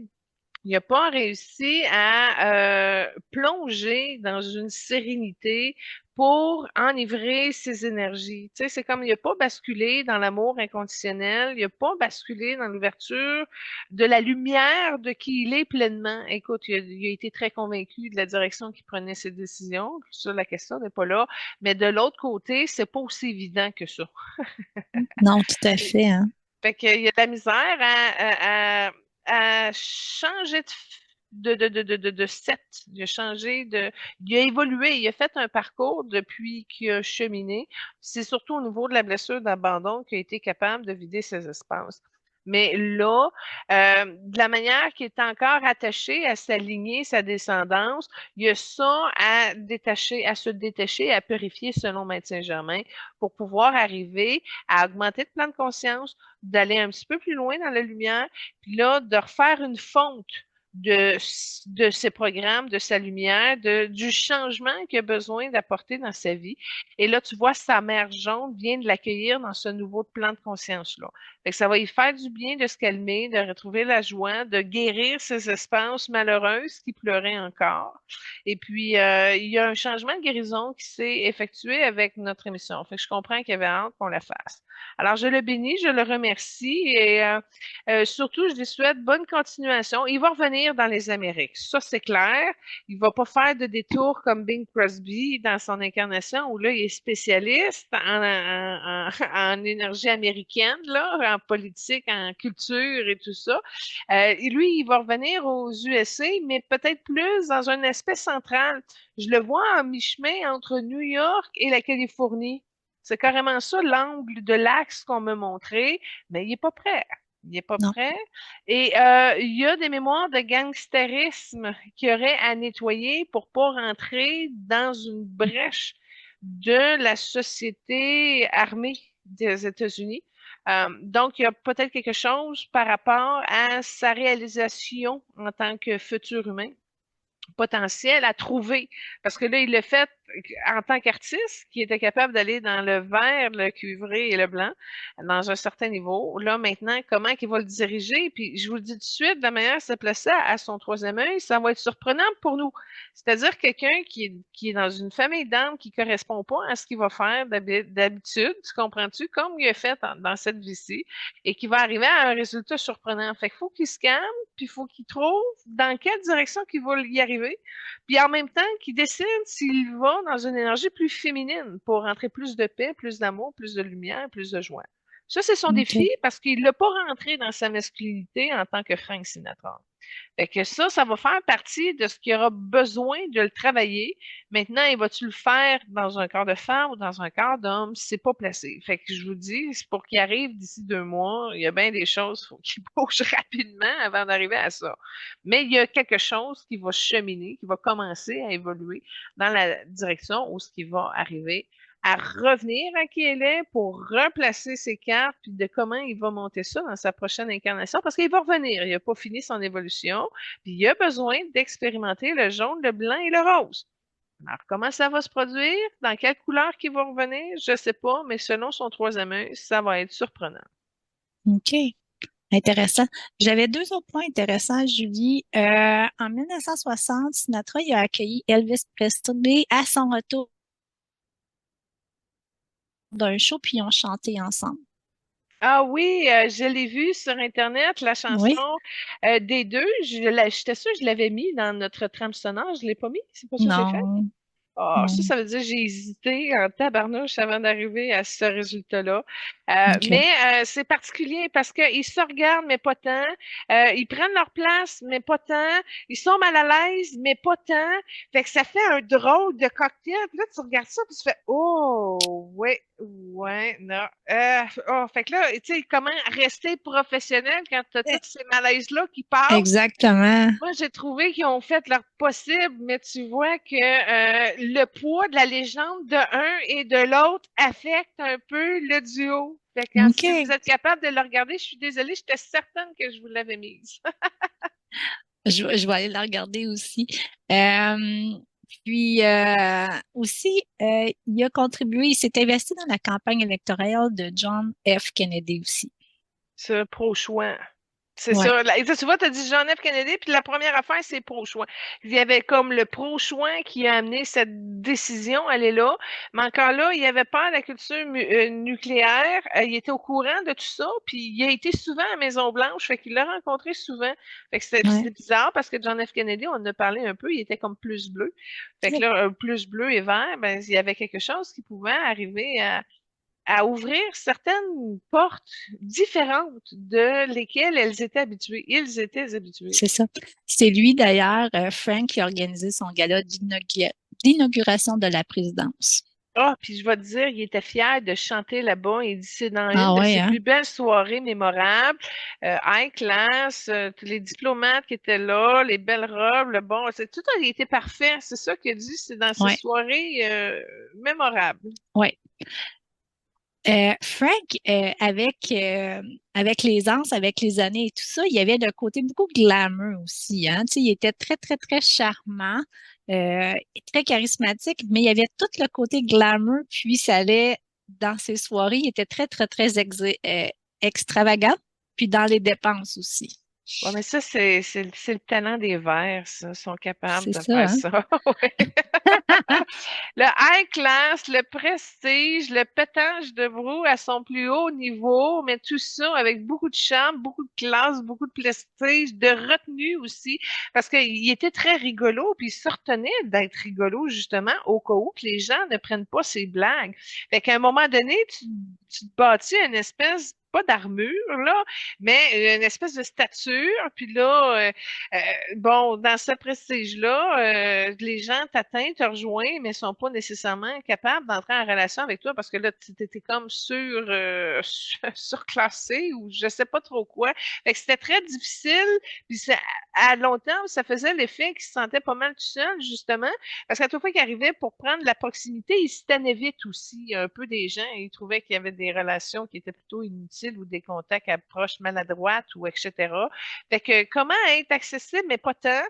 il n'a pas réussi à plonger dans une sérénité pour enivrer ses énergies. Tu sais, c'est comme il n'a pas basculé dans l'amour inconditionnel, il n'a pas basculé dans l'ouverture de la lumière de qui il est pleinement. Écoute, il a été très convaincu de la direction qu'il prenait ses décisions. Sur la question n'est pas là. Mais de l'autre côté, c'est pas aussi évident que ça. Non, tout à fait, hein. Fait qu'il y a de la misère à changer de set. Il a changé il a évolué, il a fait un parcours depuis qu'il a cheminé. C'est surtout au niveau de la blessure d'abandon qu'il a été capable de vider ses espaces. Mais là, de la manière qu'il est encore attaché à sa lignée, sa descendance, il y a ça à détacher, à se détacher, à purifier selon Maître Saint-Germain pour pouvoir arriver à augmenter de plan de conscience, d'aller un petit peu plus loin dans la lumière, puis là, de refaire une fonte de, de ses programmes, de sa lumière, du changement qu'il a besoin d'apporter dans sa vie. Et là, tu vois, sa mère jaune vient de l'accueillir dans ce nouveau plan de conscience-là. Fait que ça va lui faire du bien de se calmer, de retrouver la joie, de guérir ces espaces malheureuses qui pleuraient encore. Et puis, il y a un changement de guérison qui s'est effectué avec notre émission. Fait que je comprends qu'il y avait hâte qu'on la fasse. Alors, je le bénis, je le remercie et surtout, je lui souhaite bonne continuation. Il va revenir dans les Amériques. Ça, c'est clair. Il va pas faire de détour comme Bing Crosby dans son incarnation où là, il est spécialiste en énergie américaine, là, en politique, en culture et tout ça. Et lui, il va revenir aux USA, mais peut-être plus dans un aspect central. Je le vois en mi-chemin entre New York et la Californie. C'est carrément ça l'angle de l'axe qu'on m'a montré, mais il n'est pas prêt. Il n'est pas Non. prêt. Et il y a des mémoires de gangstérisme qu'il y aurait à nettoyer pour pas rentrer dans une brèche de la société armée des États-Unis. Donc, il y a peut-être quelque chose par rapport à sa réalisation en tant que futur humain potentiel à trouver. Parce que là, il l'a fait en tant qu'artiste, qui était capable d'aller dans le vert, le cuivré et le blanc, dans un certain niveau. Là, maintenant, comment il va le diriger? Puis, je vous le dis tout de suite, de la manière de se placer à son troisième œil, ça va être surprenant pour nous. C'est-à-dire quelqu'un qui est dans une famille d'âmes qui correspond pas à ce qu'il va faire d'habitude, tu comprends-tu? Comme il a fait dans cette vie-ci, et qui va arriver à un résultat surprenant. Fait qu'il faut qu'il se calme, puis il faut qu'il trouve dans quelle direction qu'il va y arriver, puis en même temps qu'il décide s'il va dans une énergie plus féminine pour rentrer plus de paix, plus d'amour, plus de lumière, plus de joie. Ça, c'est son défi OK. parce qu'il ne l'a pas rentré dans sa masculinité en tant que Frank Sinatra. Fait que ça va faire partie de ce qu'il aura besoin de le travailler. Maintenant, il va-tu le faire dans un corps de femme ou dans un corps d'homme? C'est pas placé. Fait que je vous dis, c'est pour qu'il arrive d'ici 2 mois, il y a bien des choses qui bougent rapidement avant d'arriver à ça. Mais il y a quelque chose qui va cheminer, qui va commencer à évoluer dans la direction où ce qui va arriver à revenir à qui elle est pour replacer ses cartes, puis de comment il va monter ça dans sa prochaine incarnation, parce qu'il va revenir, il n'a pas fini son évolution, puis il a besoin d'expérimenter le jaune, le blanc et le rose. Alors, comment ça va se produire? Dans quelle couleur qu'il va revenir? Je ne sais pas, mais selon son troisième œil, ça va être surprenant. OK. Intéressant. J'avais deux autres points intéressants, Julie. En 1960, Sinatra il a accueilli Elvis Presley à son retour d'un show, puis ils ont chanté ensemble. Ah oui, je l'ai vu sur Internet, la chanson Oui? des deux. J'étais sûre que je l'avais mis dans notre trame sonore. Je ne l'ai pas mis, c'est pas ça que j'ai fait. Non. Ah, Non. ça veut dire que j'ai hésité en tabarnouche avant d'arriver à ce résultat-là. Mais OK. c'est particulier parce qu'ils se regardent, mais pas tant. Ils prennent leur place, mais pas tant. Ils sont mal à l'aise, mais pas tant. Fait que ça fait un drôle de cocktail. Puis là, tu regardes ça, puis tu fais «Oh, ouais, ouais, non. Oh, fait que là, tu sais, comment rester professionnel quand tu as tous ces malaises-là qui passent? Exactement. Moi, j'ai trouvé qu'ils ont fait leur possible, mais tu vois que le poids de la légende de un et de l'autre affecte un peu le duo. Fait que si vous OK. êtes capable de le regarder, je suis désolée, j'étais certaine que je vous l'avais mise. Je vais aller la regarder aussi. Puis aussi, il a contribué, il s'est investi dans la campagne électorale de John F. Kennedy aussi. Ce pro-choix. C'est Ouais, ça. Tu vois, tu as dit John F. Kennedy, puis la première affaire, c'est pro-choix. Il y avait comme le pro-choix qui a amené cette décision, elle est là. Mais encore là, il n'y avait pas la culture nucléaire. Il était au courant de tout ça, puis il a été souvent à Maison-Blanche, fait qu'il l'a rencontré souvent. Fait que ouais. c'était bizarre parce que John F. Kennedy, on en a parlé un peu, il était comme plus bleu. Fait que là, plus bleu et vert, ben, il y avait quelque chose qui pouvait arriver à ouvrir certaines portes différentes de lesquelles elles étaient habituées. Ils étaient habitués. C'est ça. C'est lui, d'ailleurs, Frank, qui a organisé son gala d'inauguration de la présidence. Ah, puis je vais te dire, il était fier de chanter là-bas. Il dit c'est dans une Ah de ouais, ses hein? plus belles soirées mémorables. High class, tous les diplomates qui étaient là, les belles robes, le bon, c'est tout a été parfait. C'est ça qu'il dit, c'est dans ses Ouais, soirées mémorables. ouais. Frank, avec l'aisance, avec les années et tout ça, il y avait le côté beaucoup glamour aussi, hein. Tu sais, il était très, très, très charmant, et très charismatique, mais il y avait tout le côté glamour, puis ça allait dans ses soirées, il était très, très, très extravagant, puis dans les dépenses aussi. Ouais, mais ça, c'est le talent des Verts, ça. Ils sont capables C'est de ça, faire hein? ça. Ouais. Le high class, le prestige, le pétage de brou à son plus haut niveau, mais tout ça avec beaucoup de charme, beaucoup de classe, beaucoup de prestige, de retenue aussi, parce qu'il était très rigolo, puis il se retenait d'être rigolo, justement, au cas où que les gens ne prennent pas ses blagues. Fait qu'à un moment donné, tu te bâtis une espèce pas d'armure, là, mais une espèce de stature. Puis là, bon, dans ce prestige-là, les gens t'atteignent, te rejoignent, mais sont pas nécessairement capables d'entrer en relation avec toi parce que là, tu étais comme surclassé ou je sais pas trop quoi. Fait que c'était très difficile. Puis à long terme, ça faisait l'effet qu'il se sentait pas mal tout seul, justement, parce qu'à toute fois qu'il arrivait pour prendre la proximité, il se tannait vite aussi un peu des gens. Il trouvait qu'il y avait des relations qui étaient plutôt inutiles ou des contacts approches maladroites ou etc. Fait que comment être accessible, mais pas tant.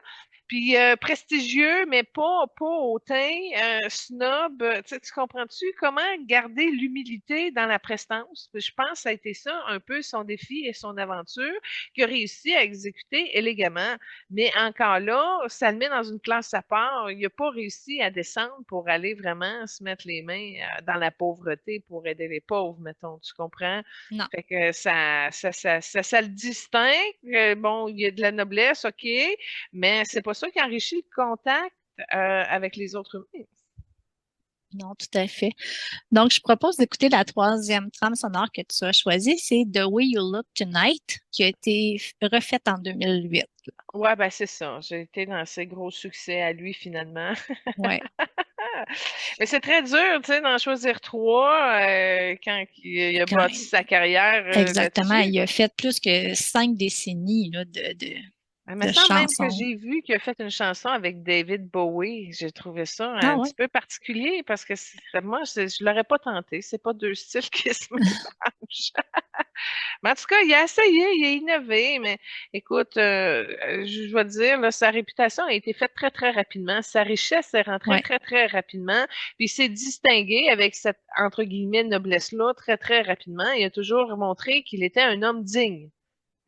Puis prestigieux, mais pas hautain, snob. Tu comprends-tu? Comment garder l'humilité dans la prestance? Je pense que ça a été ça un peu son défi et son aventure qu'il a réussi à exécuter élégamment. Mais encore là, ça le met dans une classe à part. Il n'a pas réussi à descendre pour aller vraiment se mettre les mains dans la pauvreté pour aider les pauvres, mettons. Tu comprends? Non. Fait que ça le distingue. Bon, il y a de la noblesse, OK, mais c'est pas ça qui enrichit le contact avec les autres humains. Non, tout à fait. Donc, je propose d'écouter la troisième trame sonore que tu as choisie. C'est The Way You Look Tonight, qui a été refaite en 2008. Ouais, ben c'est ça. J'ai été dans ses gros succès à lui finalement. Ouais, Mais c'est très dur, tu sais, d'en choisir trois quand il a quand, bâti sa carrière exactement. là-dessus. Il a fait plus que 5 décennies là, Il me de semble même que chansons. j'ai vu qu'il a fait une chanson avec David Bowie. J'ai trouvé ça Ah un ouais. petit peu particulier parce que moi, je l'aurais pas tenté. C'est pas deux styles qui se mélangent. Mais en tout cas, il a essayé, il a innové, mais écoute, je dois te dire, là, sa réputation a été faite très, très rapidement. Sa richesse est rentrée Ouais, très, très rapidement. Puis il s'est distingué avec cette, entre guillemets, noblesse-là très, très rapidement. Il a toujours montré qu'il était un homme digne, tout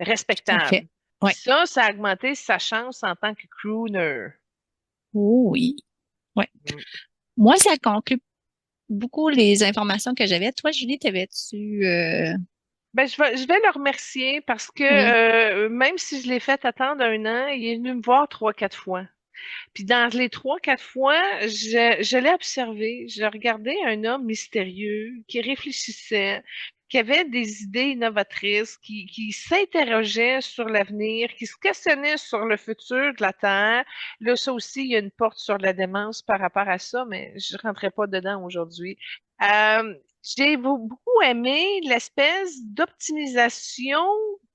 à fait. respectable. Puis Ouais. ça a augmenté sa chance en tant que crooner. Oh oui. Ouais. Moi, ça conclut beaucoup les informations que j'avais. Toi, Julie, t'avais-tu Ben, je vais le remercier parce que oui. même si je l'ai fait attendre un an, il est venu me voir trois, quatre fois. Puis dans les trois, quatre fois, je l'ai observé. Je regardais un homme mystérieux qui réfléchissait, qui avait des idées innovatrices, qui s'interrogeait sur l'avenir, qui se questionnait sur le futur de la Terre. Là, ça aussi, il y a une porte sur la démence par rapport à ça, mais je ne rentrerai pas dedans aujourd'hui. Euh, j'ai beaucoup aimé l'espèce d'optimisation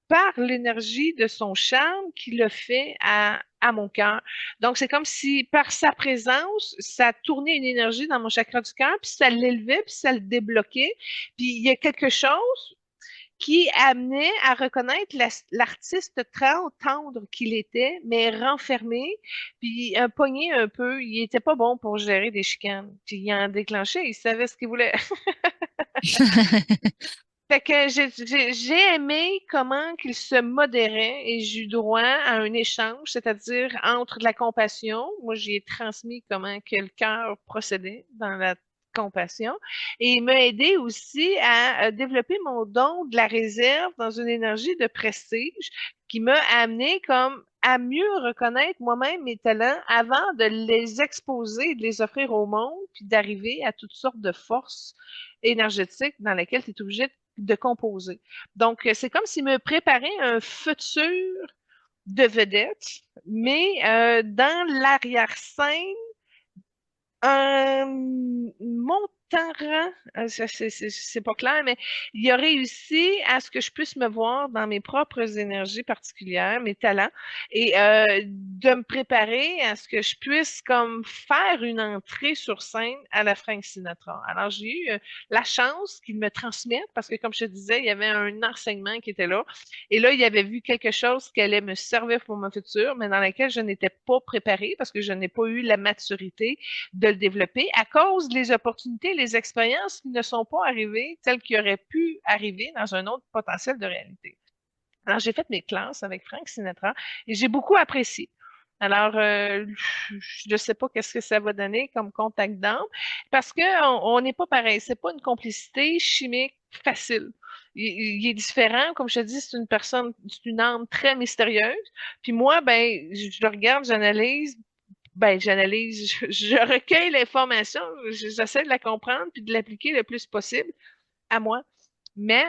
par l'énergie de son charme qui le fait à mon cœur. Donc, c'est comme si par sa présence, ça tournait une énergie dans mon chakra du cœur, puis ça l'élevait, puis ça le débloquait. Puis il y a quelque chose qui amenait à reconnaître l'artiste très tendre qu'il était, mais renfermé, puis pogné un peu. Il était pas bon pour gérer des chicanes. Puis il en déclenchait, il savait ce qu'il voulait. Fait que j'ai aimé comment qu'il se modérait et j'ai eu droit à un échange, c'est-à-dire entre de la compassion. Moi, j'ai transmis comment que le cœur procédait dans la compassion et il m'a aidé aussi à développer mon don de la réserve dans une énergie de prestige qui m'a amené comme à mieux reconnaître moi-même mes talents avant de les exposer, de les offrir au monde, puis d'arriver à toutes sortes de forces énergétiques dans lesquelles tu es obligé de composer. Donc, c'est comme s'il me préparait un futur de vedette, mais dans l'arrière-scène, un montant, c'est pas clair, mais il a réussi à ce que je puisse me voir dans mes propres énergies particulières, mes talents, et de me préparer à ce que je puisse comme faire une entrée sur scène à la Frank Sinatra. Alors, j'ai eu la chance qu'il me transmette, parce que comme je te disais, il y avait un enseignement qui était là, et là, il avait vu quelque chose qui allait me servir pour mon futur, mais dans lequel je n'étais pas préparée, parce que je n'ai pas eu la maturité de le développer à cause des opportunités, les expériences qui ne sont pas arrivées telles qu'ils auraient pu arriver dans un autre potentiel de réalité. Alors, j'ai fait mes classes avec Frank Sinatra et j'ai beaucoup apprécié. Alors, je ne sais pas qu'est-ce que ça va donner comme contact d'âme parce que on n'est pas pareil. C'est pas une complicité chimique facile. Il est différent, comme je te dis, c'est une âme très mystérieuse. Puis moi, ben, je le regarde, j'analyse, je recueille l'information, j'essaie de la comprendre puis de l'appliquer le plus possible à moi. Mais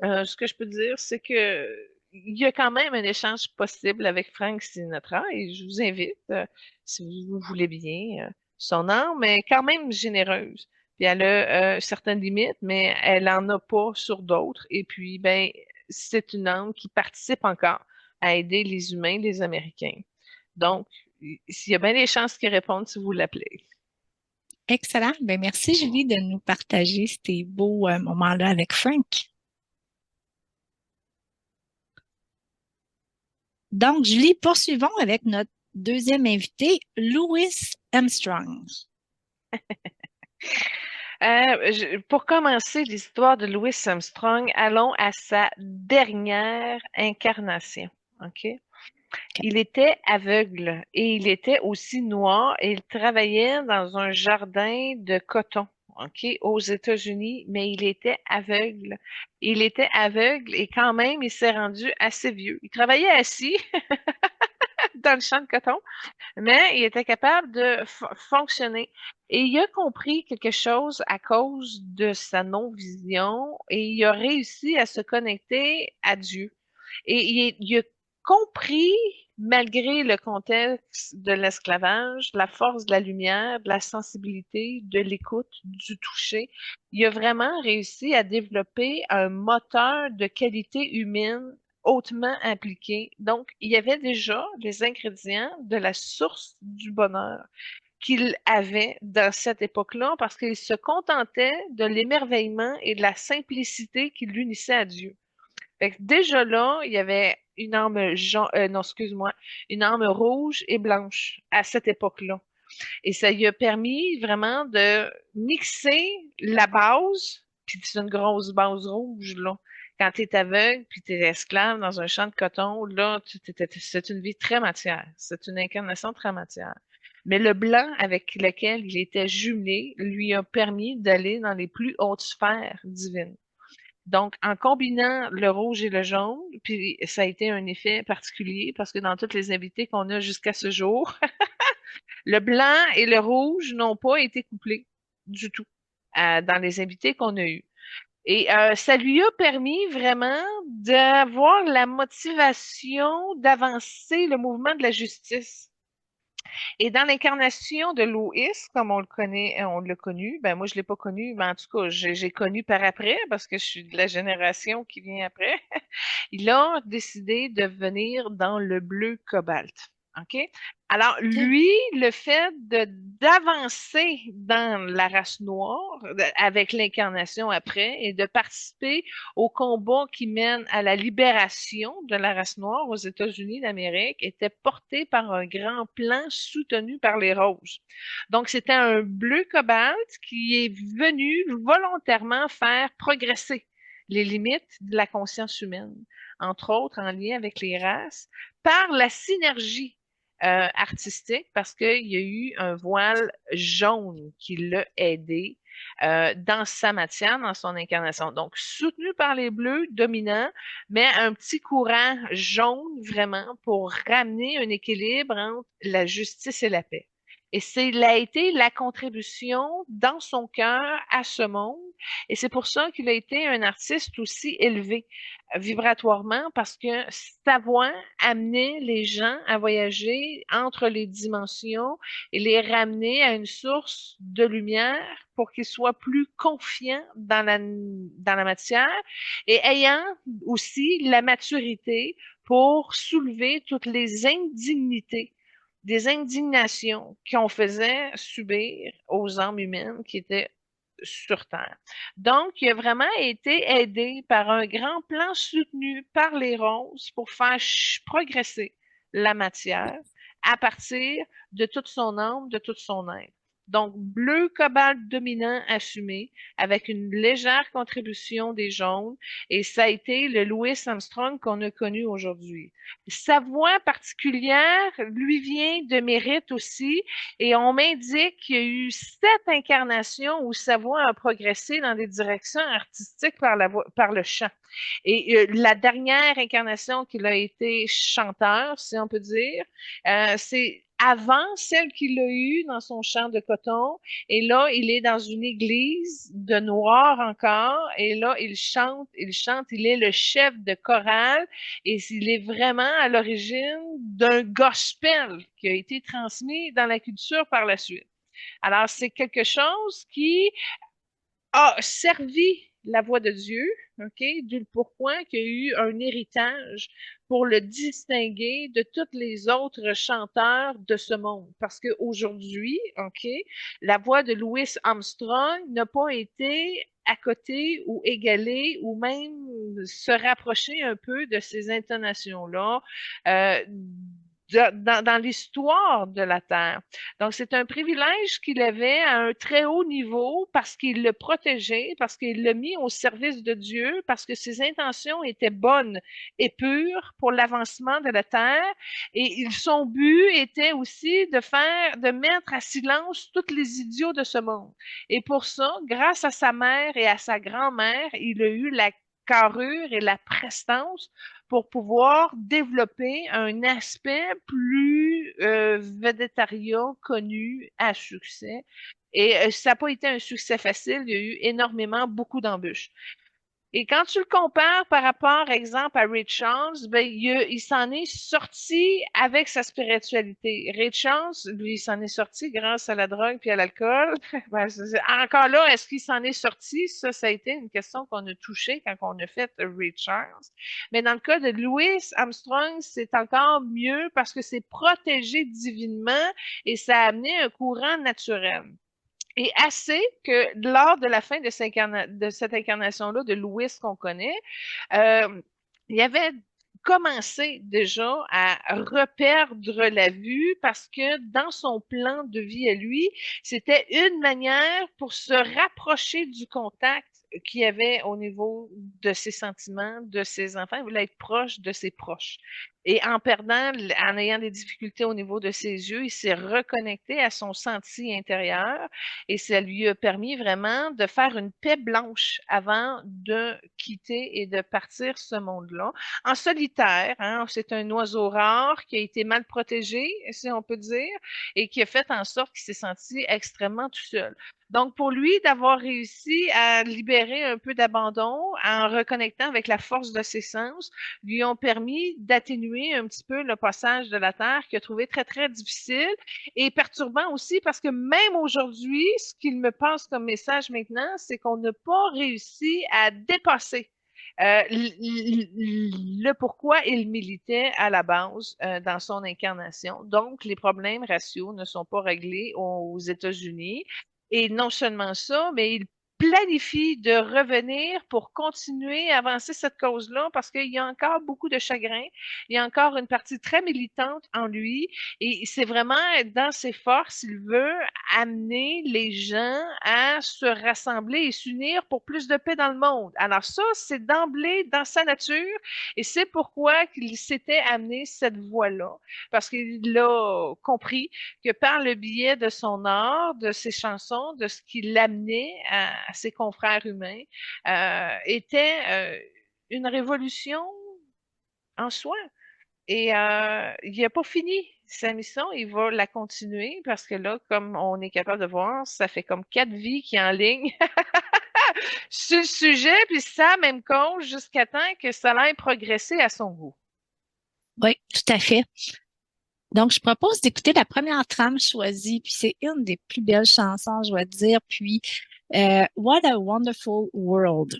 ce que je peux dire, c'est que il y a quand même un échange possible avec Frank Sinatra et je vous invite, si vous voulez bien, son âme est quand même généreuse. Puis elle a certaines limites, mais elle en a pas sur d'autres. Et puis, ben, c'est une âme qui participe encore à aider les humains, les Américains. Donc, s'il y a bien des chances qu'ils répondent si vous l'appelez. Excellent. Ben, merci, Julie, de nous partager ces beaux moments-là avec Frank. Donc, Julie, poursuivons avec notre deuxième invité, Louis Armstrong. Pour commencer l'histoire de Louis Armstrong, allons à sa dernière incarnation. OK? Il était aveugle et il était aussi noir et il travaillait dans un jardin de coton, OK, aux États-Unis, mais il était aveugle. Il était aveugle et quand même, il s'est rendu assez vieux. Il travaillait assis dans le champ de coton, mais il était capable de fonctionner. Et il a compris quelque chose à cause de sa non-vision et il a réussi à se connecter à Dieu. Et il a compris, malgré le contexte de l'esclavage, la force de la lumière, de la sensibilité, de l'écoute, du toucher. Il a vraiment réussi à développer un moteur de qualité humaine hautement impliqué. Donc, il y avait déjà les ingrédients de la source du bonheur qu'il avait dans cette époque-là parce qu'il se contentait de l'émerveillement et de la simplicité qui l'unissait à Dieu. Fait que déjà là, il y avait une arme non, excuse-moi, une arme rouge et blanche à cette époque-là. Et ça lui a permis vraiment de mixer la base, puis c'est une grosse base rouge, là. Quand tu es aveugle, puis tu es esclave dans un champ de coton, là, c'est une vie très matière. C'est une incarnation très matière. Mais le blanc avec lequel il était jumelé lui a permis d'aller dans les plus hautes sphères divines. Donc, en combinant le rouge et le jaune, puis ça a été un effet particulier parce que dans toutes les invités qu'on a jusqu'à ce jour, le blanc et le rouge n'ont pas été couplés du tout dans les invités qu'on a eus. Et ça lui a permis vraiment d'avoir la motivation d'avancer le mouvement de la justice. Et dans l'incarnation de Loïs, comme on le connaît, on l'a connu, ben moi je l'ai pas connu, mais en tout cas j'ai connu par après parce que je suis de la génération qui vient après. Il a décidé de venir dans le bleu cobalt. OK? Alors, OK. lui, le fait de d'avancer dans la race noire avec l'incarnation après et de participer au combat qui mène à la libération de la race noire aux États-Unis d'Amérique était porté par un grand plan soutenu par les Roses. Donc, c'était un bleu cobalt qui est venu volontairement faire progresser les limites de la conscience humaine, entre autres en lien avec les races, par la synergie artistique, parce qu'il y a eu un voile jaune qui l'a aidé dans sa matière, dans son incarnation. Donc, soutenu par les bleus dominants, mais un petit courant jaune vraiment pour ramener un équilibre entre la justice et la paix. Et c'est a été la contribution dans son cœur à ce monde. Et c'est pour ça qu'il a été un artiste aussi élevé vibratoirement, parce que sa voix amenait les gens à voyager entre les dimensions et les ramener à une source de lumière pour qu'ils soient plus confiants dans la matière et ayant aussi la maturité pour soulever toutes les indignités, des indignations qu'on faisait subir aux âmes humaines qui étaient sur Terre. Donc, il a vraiment été aidé par un grand plan soutenu par les roses pour faire progresser la matière à partir de toute son âme, de toute son être. Donc, bleu cobalt dominant assumé avec une légère contribution des jaunes et ça a été le Louis Armstrong qu'on a connu aujourd'hui. Sa voix particulière lui vient de mérite aussi et on m'indique qu'il y a eu 7 incarnations où sa voix a progressé dans des directions artistiques par le chant. Et la dernière incarnation qu'il a été chanteur, si on peut dire, c'est avant celle qu'il a eue dans son champ de coton. Et là, il est dans une église de noir encore. Et là, il chante, il est le chef de chorale. Et il est vraiment à l'origine d'un gospel qui a été transmis dans la culture par la suite. Alors, c'est quelque chose qui a servi la voix de Dieu, OK, du pourquoi qu'il y a eu un héritage pour le distinguer de tous les autres chanteurs de ce monde. Parce qu'aujourd'hui, OK, la voix de Louis Armstrong n'a pas été à côté ou égalée ou même se rapprocher un peu de ces intonations-là dans l'histoire de la Terre. Donc, c'est un privilège qu'il avait à un très haut niveau parce qu'il le protégeait, parce qu'il l'a mis au service de Dieu, parce que ses intentions étaient bonnes et pures pour l'avancement de la Terre. Et son but était aussi de mettre à silence tous les idiots de ce monde. Et pour ça, grâce à sa mère et à sa grand-mère, il a eu la carrure et la prestance pour pouvoir développer un aspect plus végétarien connu à succès. Et ça n'a pas été un succès facile, il y a eu beaucoup d'embûches. Et quand tu le compares par rapport, exemple, à Ray Charles, ben, il s'en est sorti avec sa spiritualité. Ray Charles, lui, il s'en est sorti grâce à la drogue puis à l'alcool. Ben, encore là, est-ce qu'il s'en est sorti? Ça a été une question qu'on a touchée quand on a fait Ray Charles. Mais dans le cas de Louis Armstrong, c'est encore mieux parce que c'est protégé divinement et ça a amené un courant naturel. Et assez que lors de la fin de cette incarnation-là de Louis qu'on connaît, il avait commencé déjà à reperdre la vue parce que dans son plan de vie à lui, c'était une manière pour se rapprocher du contact qu'il y avait au niveau de ses sentiments, de ses enfants. Il voulait être proche de ses proches. Et en perdant, en ayant des difficultés au niveau de ses yeux, il s'est reconnecté à son senti intérieur et ça lui a permis vraiment de faire une paix blanche avant de quitter et de partir ce monde-là. En solitaire, hein, c'est un oiseau rare qui a été mal protégé, si on peut dire, et qui a fait en sorte qu'il s'est senti extrêmement tout seul. Donc, pour lui, d'avoir réussi à libérer un peu d'abandon en reconnectant avec la force de ses sens, lui ont permis d'atténuer un petit peu le passage de la Terre qu'il a trouvé très, très difficile et perturbant aussi parce que même aujourd'hui, ce qu'il me passe comme message maintenant, c'est qu'on n'a pas réussi à dépasser le pourquoi il militait à la base dans son incarnation. Donc, les problèmes raciaux ne sont pas réglés aux États-Unis. Et non seulement ça, mais planifie de revenir pour continuer à avancer cette cause-là parce qu'il y a encore beaucoup de chagrin, il y a encore une partie très militante en lui et c'est vraiment dans ses forces, il veut amener les gens à se rassembler et s'unir pour plus de paix dans le monde. Alors ça, c'est d'emblée dans sa nature et c'est pourquoi qu'il s'était amené cette voie-là parce qu'il a compris que par le biais de son art, de ses chansons, de ce qu'il amenait à ses confrères humains, était une révolution en soi. Et il n'a pas fini sa mission, il va la continuer parce que là, comme on est capable de voir, ça fait comme 4 vies qui est en ligne sur le sujet, puis ça même cause jusqu'à temps que ça aille progresser à son goût. Oui, tout à fait. Donc, je propose d'écouter la première trame choisie, puis c'est une des plus belles chansons, je dois dire, puis What a Wonderful World.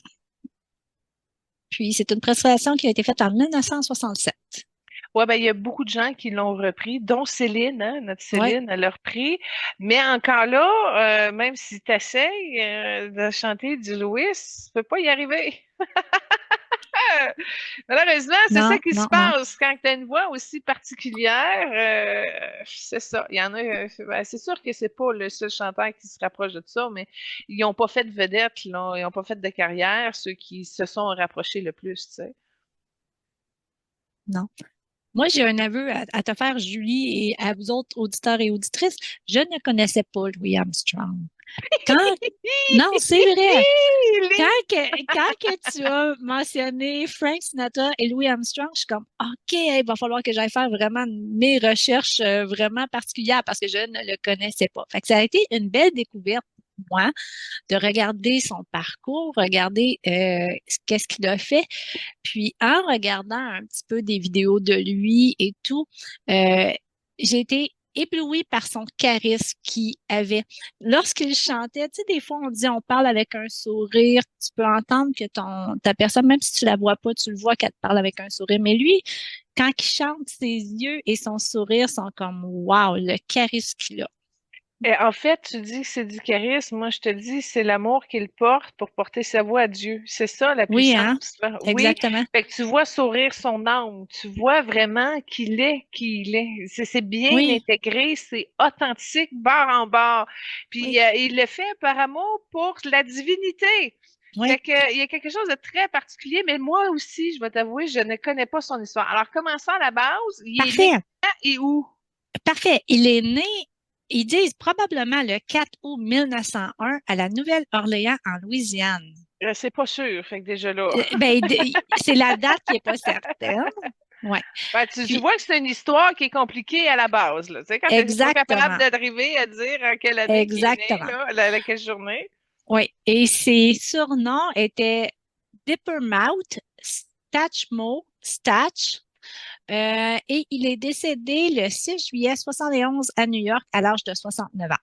Puis c'est une prestation qui a été faite en 1967. Ouais, ben, il y a beaucoup de gens qui l'ont repris, dont Céline, hein, notre Ouais. Céline, elle l'a repris. Mais encore là, même si tu essayes de chanter du Louis, tu peux pas y arriver. Malheureusement, c'est ça Non, qui se non, non. passe quand tu as une voix aussi particulière. C'est ça. Il y en a. Ben, c'est sûr que c'est pas le seul chanteur qui se rapproche de ça, mais ils n'ont pas fait de vedette, là. Ils n'ont pas fait de carrière, ceux qui se sont rapprochés le plus, tu sais. Non. Moi, j'ai un aveu à te faire, Julie, et à vous autres auditeurs et auditrices. Je ne connaissais pas Louis Armstrong. Quand, non, c'est vrai. Quand que tu as mentionné Frank Sinatra et Louis Armstrong, je suis comme, OK, il va falloir que j'aille faire vraiment mes recherches vraiment particulières parce que je ne le connaissais pas. Fait que ça a été une belle découverte pour moi de regarder son parcours, regarder qu'est-ce qu'il a fait. Puis en regardant un petit peu des vidéos de lui et tout, euh, j'ai été éblouie par son charisme qu'il avait. Lorsqu'il chantait, tu sais, des fois on dit on parle avec un sourire, tu peux entendre que ta personne, même si tu la vois pas, tu le vois qu'elle te parle avec un sourire. Mais lui, quand il chante, ses yeux et son sourire sont comme wow, le charisme qu'il a. Et en fait, tu dis que c'est du charisme. Moi, je te dis, c'est l'amour qu'il porte pour porter sa voix à Dieu. C'est ça, la Oui, hein? puissance, là. Oui. Exactement. Fait que tu vois sourire son âme. Tu vois vraiment qu'il est qui il est. C'est bien Oui, intégré, c'est authentique, barre en barre. Puis, oui, il le fait par amour pour la divinité. Fait oui. que, il y a quelque chose de très particulier, mais moi aussi, je vais t'avouer, je ne connais pas son histoire. Alors, commençons à la base. Il est né Parfait. quand et où? Parfait. Il est né, ils disent probablement le 4 août 1901 à la Nouvelle-Orléans en Louisiane. C'est pas sûr. Fait que déjà là. Ben, c'est la date qui est pas certaine. Ouais. Ben, tu Puis, vois que c'est une histoire qui est compliquée à la base, là. Tu sais, quand tu n'es pas capable exactement. d'arriver à dire à quelle année qui est né, Exactement. là, quelle journée. Oui. Et ses surnoms étaient Dippermouth, Statchmo, Statch, et il est décédé le 6 juillet 71 à New York à l'âge de 69 ans.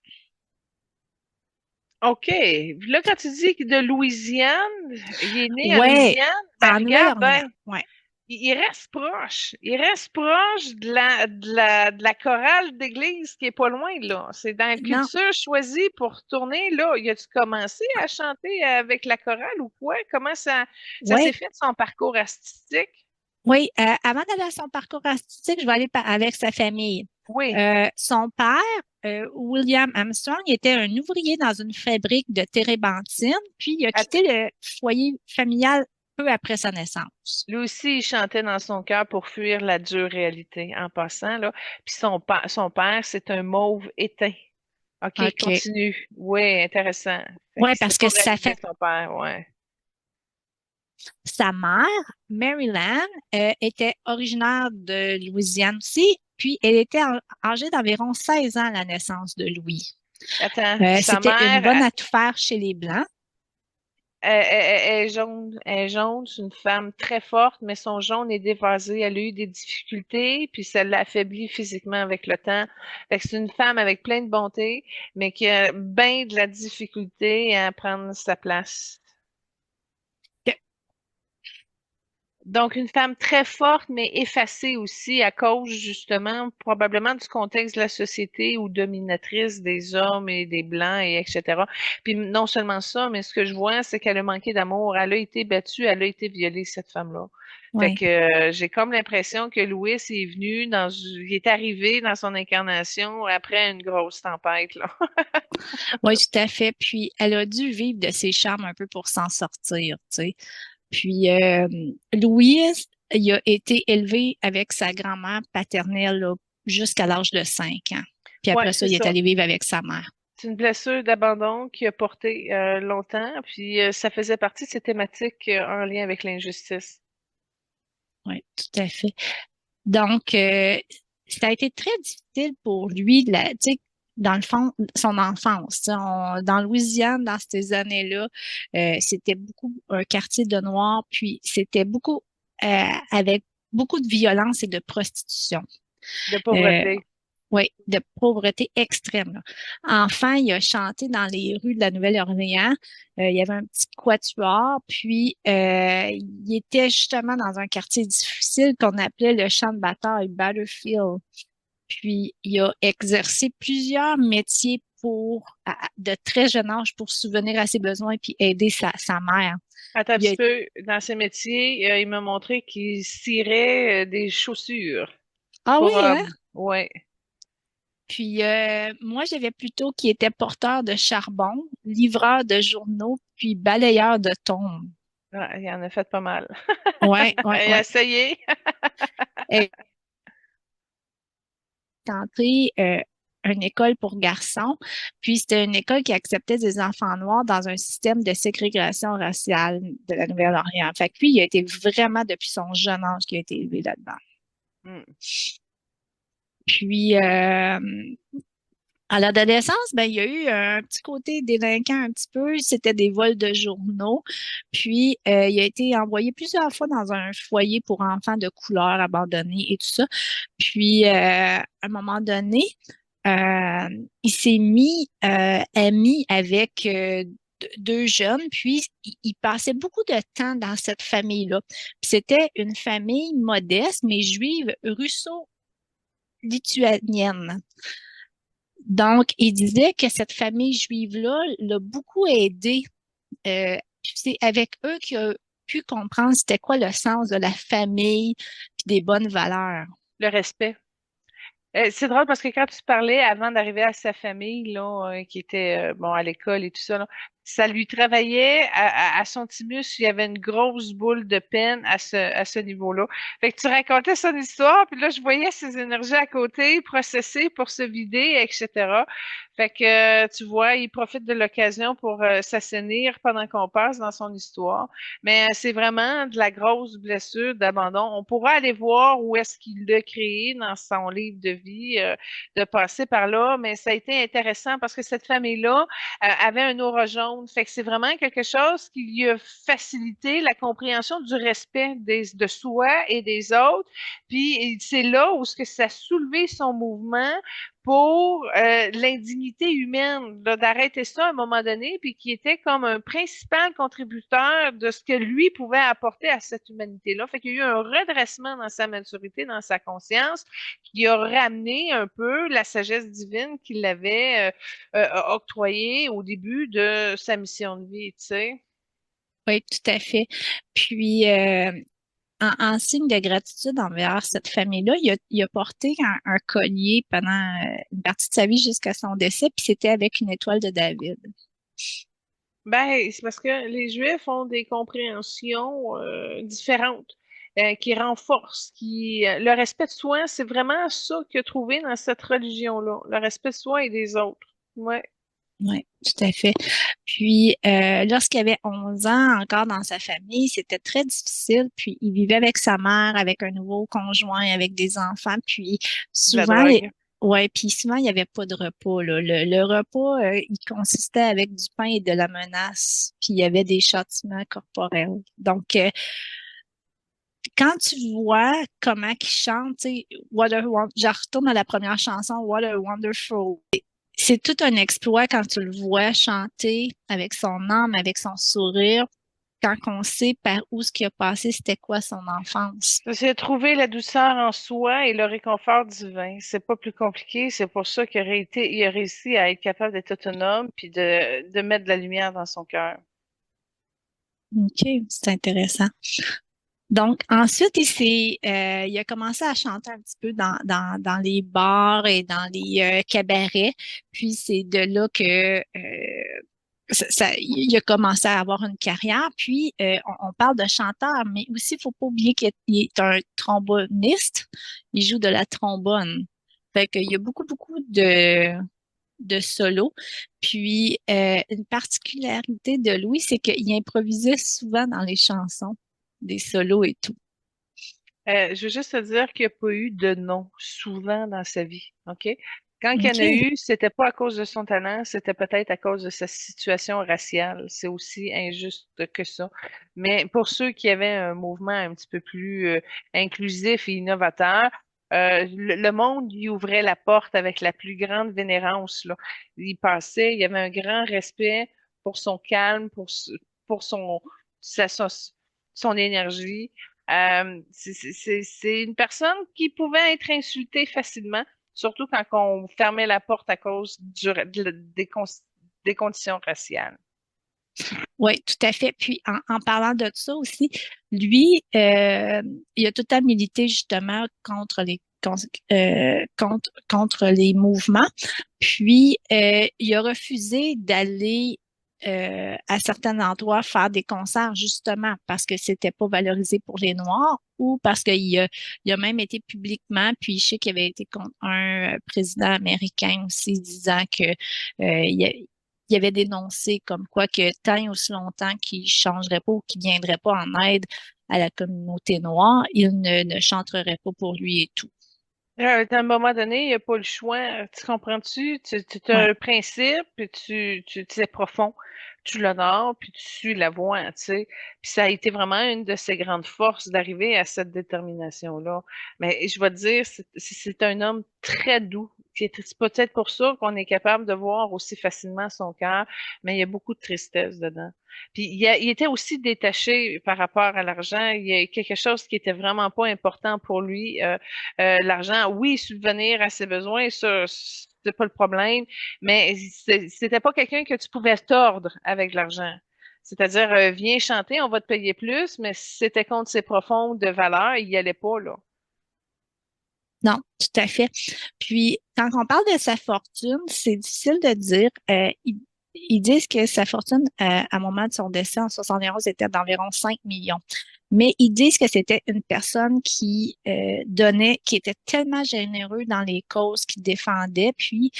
OK. Là, quand tu dis que de Louisiane, il est né en Ouais, Louisiane, ben en regarde, Nouvelle-Orléans. ben, Ouais. il reste proche. Il reste proche de la chorale d'église qui est pas loin, là. C'est dans la Non, culture choisie pour tourner, là. Y a-tu commencé à chanter avec la chorale ou quoi? Comment ça s'est ouais. fait son parcours artistique? Oui, avant d'aller à son parcours artistique, je vais aller avec sa famille. Oui. Son père, William Armstrong, était un ouvrier dans une fabrique de térébenthine, puis il a quitté le foyer familial peu après sa naissance. Lui aussi, il chantait dans son cœur pour fuir la dure réalité, en passant, là. Puis son père, c'est un mauve éteint. OK, OK. continue. Oui, intéressant. Fait Ouais, qu'il s'était parce pas que réalisé son père, ouais. sa mère, Maryland, était originaire de Louisiane aussi, puis elle était âgée d'environ 16 ans à la naissance de Louis. Attends, puis sa C'était une bonne mère, à tout faire chez les Blancs. elle est jaune. Elle est jaune, c'est une femme très forte, mais son jaune est dévasé. Elle a eu des difficultés, puis ça l'a affaibli physiquement avec le temps. Fait que c'est une femme avec plein de bonté, mais qui a bien de la difficulté à prendre sa place. Donc, une femme très forte, mais effacée aussi à cause, justement, probablement du contexte de la société ou dominatrice des hommes et des Blancs, et etc. Puis non seulement ça, mais ce que je vois, c'est qu'elle a manqué d'amour. Elle a été battue, elle a été violée, cette femme-là. Fait Oui, que j'ai comme l'impression que Louis est venu il est arrivé dans son incarnation après une grosse tempête, là. oui, tout à fait. Puis elle a dû vivre de ses charmes un peu pour s'en sortir, tu sais. Puis Louise, il a été élevé avec sa grand-mère paternelle là, jusqu'à l'âge de 5 ans. Puis Ouais, après ça, c'est il est ça. allé vivre avec sa mère. C'est une blessure d'abandon qui a porté longtemps, puis ça faisait partie de ces thématiques en lien avec l'injustice. Oui, tout à fait. Donc, ça a été très difficile pour lui, tu sais, dans le fond, son enfance. Tu sais, dans Louisiane, dans ces années-là, c'était beaucoup un quartier de Noirs, puis c'était beaucoup avec beaucoup de violence et de prostitution. De Euh, pauvreté. oui, de pauvreté extrême, là. Enfant, il a chanté dans les rues de la Nouvelle-Orléans. Il y avait un petit quatuor, puis il était justement dans un quartier difficile qu'on appelait le champ de bataille, Battlefield. Puis il a exercé plusieurs métiers de très jeune âge pour subvenir à ses besoins puis aider sa mère. Attends un Il petit a- peu, dans ses métiers, il m'a montré qu'il cirait des chaussures ah oui, pour hein? ouais. Puis moi, j'avais plutôt qui était porteur de charbon, livreur de journaux, puis balayeur de tombes. Ah, il en a fait pas mal. Ouais, ouais, Il a ouais. essayé. Elle a tenté une école pour garçons, puis c'était une école qui acceptait des enfants noirs dans un système de ségrégation raciale de la Nouvelle-Orléans. Fait que lui, il a été vraiment depuis son jeune âge qu'il a été élevé là-dedans. Hmm. Puis à l'adolescence, ben, il y a eu un petit côté délinquant un petit peu. C'était des vols de journaux. Puis, il a été envoyé plusieurs fois dans un foyer pour enfants de couleur abandonnés et tout ça. Puis, à un moment donné, euh, il s'est mis ami avec deux jeunes. Puis, il passait beaucoup de temps dans cette famille-là. Puis, c'était une famille modeste, mais juive russo-lituanienne. Donc, il disait que cette famille juive-là l'a beaucoup aidé. Puis c'est avec eux qu'il a pu comprendre c'était quoi le sens de la famille puis des bonnes valeurs. Le respect. C'est drôle parce que quand tu parlais avant d'arriver à sa famille, là, qui était bon à l'école et tout ça, là, ça lui travaillait à son thymus, il y avait une grosse boule de peine à ce niveau-là. Fait que tu racontais son histoire, puis là, je voyais ses énergies à côté, processer pour se vider, etc. Fait que tu vois, il profite de l'occasion pour s'assainir pendant qu'on passe dans son histoire. Mais c'est vraiment de la grosse blessure d'abandon. On pourra aller voir où est-ce qu'il l'a créé dans son livre de vie, de passer par là, mais ça a été intéressant parce que cette famille-là avait un aura jaune. Fait que c'est vraiment quelque chose qui lui a facilité la compréhension du respect de soi et des autres. Puis c'est là où ce que ça a soulevé son mouvement pour l'indignité humaine, d'arrêter ça à un moment donné, puis qui était comme un principal contributeur de ce que lui pouvait apporter à cette humanité-là. Fait qu'il y a eu un redressement dans sa maturité, dans sa conscience, qui a ramené un peu la sagesse divine qu'il avait octroyée au début de sa mission de vie, tu sais. Oui, tout à fait. Puis, en signe de gratitude envers cette famille-là, il a porté un collier pendant une partie de sa vie jusqu'à son décès, puis c'était avec une étoile de David. Ben, c'est parce que les Juifs ont des compréhensions différentes qui renforcent, le respect de soi, c'est vraiment ça qu'il a trouvé dans cette religion-là, le respect de soi et des autres. Ouais, Oui, tout à fait. Puis, lorsqu'il avait 11 ans, encore dans sa famille, c'était très difficile. Puis, il vivait avec sa mère, avec un nouveau conjoint, avec des enfants. Puis, de la souvent, drogue. ouais, puis souvent, il n'y avait pas de repas, là. Le repas, il consistait avec du pain et de la menace. Puis, il y avait des châtiments corporels. Donc, quand tu vois comment il chante, tu sais, je retourne à la première chanson, What a Wonderful. C'est tout un exploit quand tu le vois chanter avec son âme, avec son sourire. quand on sait par où ce qui a passé, c'était quoi son enfance. C'est trouver la douceur en soi et le réconfort divin. C'est pas plus compliqué. C'est pour ça il a réussi à être capable d'être autonome puis de mettre de la lumière dans son cœur. OK, c'est intéressant. Donc, ensuite, il a commencé à chanter un petit peu dans les bars et dans les cabarets. Puis, c'est de là que il a commencé à avoir une carrière. Puis, on parle de chanteur, mais aussi, il faut pas oublier qu'il est un tromboniste. Il joue de la trombone. Fait qu'il y a beaucoup, beaucoup de solos. Puis, une particularité de Louis, c'est qu'il improvisait souvent dans les chansons, des solos et tout. Je veux juste te dire qu'il n'y a pas eu de non souvent dans sa vie, OK? Quand il y en a OK. eu, c'était pas à cause de son talent, c'était peut-être à cause de sa situation raciale. C'est aussi injuste que ça. Mais pour ceux qui avaient un mouvement un petit peu plus inclusif et innovateur, le monde lui ouvrait la porte avec la plus grande vénérance, là. Il passait, il y avait un grand respect pour son calme, pour son énergie. C'est une personne qui pouvait être insultée facilement, surtout quand on fermait la porte à cause des conditions raciales. Oui, tout à fait. Puis en parlant de ça aussi, lui, il a tout le temps milité justement contre les mouvements. Puis il a refusé d'aller à certains endroits faire des concerts justement parce que c'était pas valorisé pour les Noirs ou parce il a même été publiquement, puis je sais qu'il avait été contre un président américain aussi disant que il avait dénoncé comme quoi que tant et aussi longtemps qu'il changerait pas ou qu'il viendrait pas en aide à la communauté noire, il ne chanterait pas pour lui et tout. À un moment donné, il n'y a pas le choix. Tu comprends-tu? Tu as Ouais. un principe, puis tu es profond. Tu l'honores, puis tu suis la voie, tu sais. Puis ça a été vraiment une de ses grandes forces d'arriver à cette détermination-là. Mais je vais te dire, c'est un homme très doux. C'est peut-être pour ça qu'on est capable de voir aussi facilement son cœur, mais il y a beaucoup de tristesse dedans. Puis il était aussi détaché par rapport à l'argent. Il y a quelque chose qui était vraiment pas important pour lui. L'argent, oui, subvenir à ses besoins, ça, c'est pas le problème, mais c'était pas quelqu'un que tu pouvais tordre avec l'argent. C'est-à-dire, viens chanter, on va te payer plus, mais si c'était contre ses profondes valeurs, il y allait pas, là. Non, tout à fait. Puis, quand on parle de sa fortune, c'est difficile de dire. Ils disent que sa fortune, à un moment de son décès en 71, était d'environ 5 millions. Mais ils disent que c'était une personne qui donnait, qui était tellement généreux dans les causes qu'il défendait. Puis,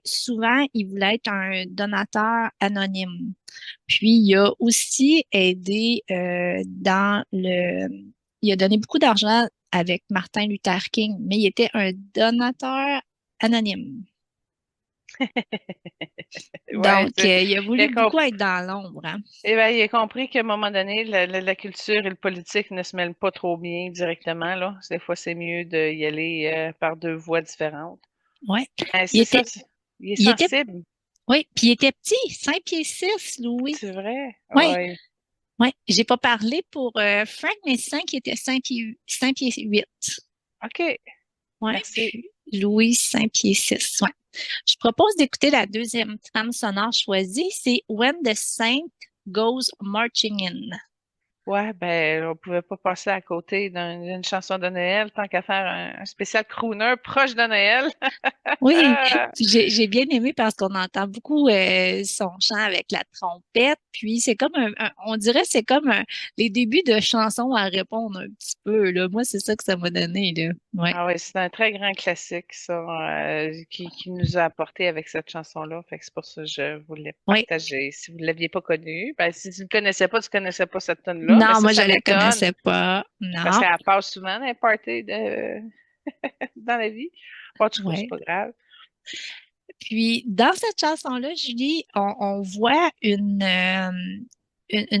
souvent, il voulait être un donateur anonyme. Puis, il a aussi aidé il a donné beaucoup d'argent avec Martin Luther King, mais il était un donateur anonyme. Ouais, Donc, il a il a voulu beaucoup être dans l'ombre, hein. il a compris qu'à un moment donné, la culture et le politique ne se mêlent pas trop bien directement, là. Des fois, c'est mieux d'y aller par deux voies différentes. Ouais. Il C'est ça, était, il est il était, sensible, oui, puis il était petit, 5 pieds 6, Louis. c'est vrai. Oui, Ouais. oui. J'ai pas parlé pour Frank, mais 5, il était 5 pieds 8. OK, Ouais, merci. puis Louis, 5 pieds 6. Ouais. Je propose d'écouter la deuxième trame sonore choisie, c'est When the Saint Goes Marching In. Ouais, ben, on pouvait pas passer à côté d'une chanson de Noël tant qu'à faire un spécial crooner proche de Noël. Oui, puis j'ai bien aimé parce qu'on entend beaucoup son chant avec la trompette, puis c'est comme on dirait c'est comme les débuts de chansons à répondre un petit peu là. Moi, c'est ça que ça m'a donné là. Ouais. Ah ouais, c'est un très grand classique, ça, qui nous a apporté avec cette chanson-là. Fait que c'est pour ça que je voulais Oui. partager. Si vous ne l'aviez pas connu, ben, si tu ne connaissais pas, tu connaissais pas cette tune-là, mais Non, moi je ça la m'étonne connaissais pas. parce Non. qu'elle passe souvent dans les parties dans la vie. Bon, en tout cas, c'est Ouais. pas grave. Puis dans cette chanson-là, Julie, on voit une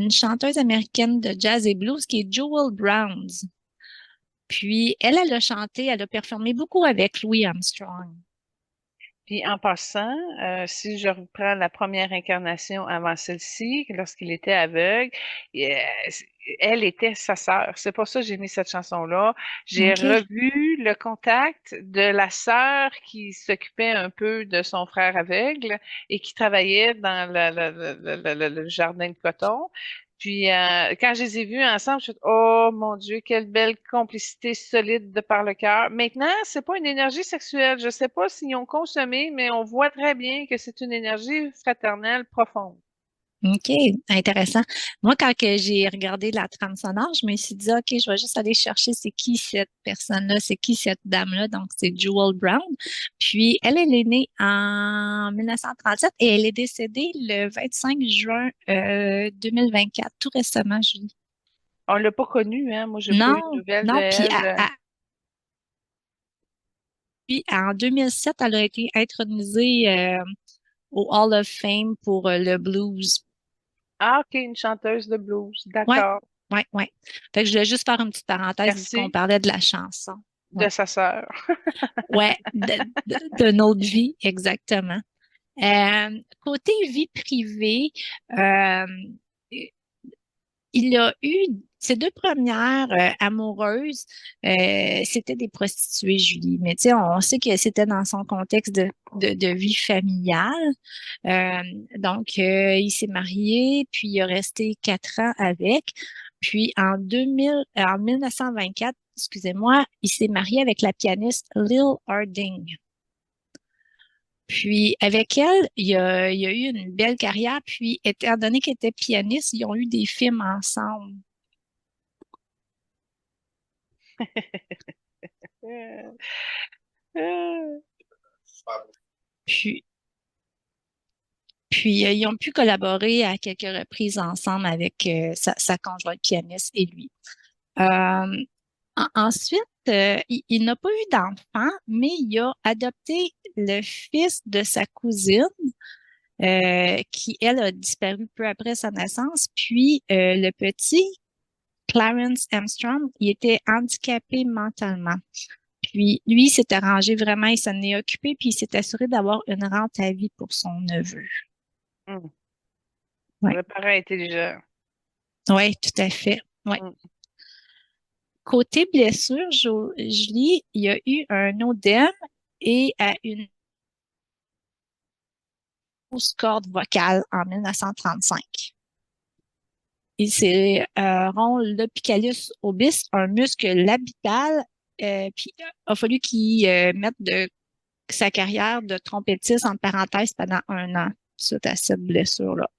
chanteuse américaine de jazz et blues qui est Jewel Browns. Puis elle a chanté, elle a performé beaucoup avec Louis Armstrong. Puis en passant, si je reprends la première incarnation avant celle-ci, lorsqu'il était aveugle, et, elle était sa sœur. C'est pour ça que j'ai mis cette chanson-là. J'ai OK. revu le contact de la sœur qui s'occupait un peu de son frère aveugle et qui travaillait dans le jardin de coton. Puis quand je les ai vus ensemble, je me suis dit, oh mon Dieu, quelle belle complicité solide de par le cœur. Maintenant, c'est pas une énergie sexuelle. Je sais pas s'ils ont consommé, mais on voit très bien que c'est une énergie fraternelle profonde. OK, intéressant. Moi, quand que j'ai regardé la trame sonore, je me suis dit, OK, je vais juste aller chercher c'est qui cette personne-là, c'est qui cette dame-là. Donc, c'est Jewel Brown. Puis, elle est née en 1937 et elle est décédée le 25 juin 2024, tout récemment, Julie. On l'a pas connue, hein. Moi, j'ai pas eu de Non, nouvelles de non, elle. puis en 2007, elle a été intronisée au Hall of Fame pour le blues. Ah, OK, une chanteuse de blues. Ouais, D'accord. ouais, ouais. Fait que je voulais juste faire une petite parenthèse vu qu'on Merci parlait de la chanson. de Ouais, sa sœur. ouais, de notre vie, exactement. Côté vie privée, euh, il a eu ses deux premières amoureuses, c'était des prostituées, Julie. Mais tu sais, on sait que c'était dans son contexte de vie familiale. Euh, donc, il s'est marié, puis il a resté 4 ans avec. Puis en 1924, excusez-moi, il s'est marié avec la pianiste Lil Harding. Puis avec elle, il a eu une belle carrière. Puis étant donné qu'elle était pianiste, ils ont eu des films ensemble. Euh, euh, Puis, puis, ils ont pu collaborer à quelques reprises ensemble avec sa conjointe pianiste et lui. Euh, ensuite, il n'a pas eu d'enfant, mais il a adopté le fils de sa cousine, qui, elle, a disparu peu après sa naissance. Puis, le petit, Clarence Armstrong, il était handicapé mentalement. Puis, lui, il s'est arrangé vraiment, il s'en est occupé, puis il s'est assuré d'avoir une rente à vie pour son neveu. hum, Ouais. le parent intelligent. Oui, tout à fait. Ouais. Hum. Côté blessure, Julie, il y a eu un odème et à une fausse corde vocale en 1935. Il s'est rond l'opicalus obis, un muscle labital, puis il a fallu qu'il mette sa carrière de trompettiste en parenthèse pendant 1 an suite à cette blessure-là.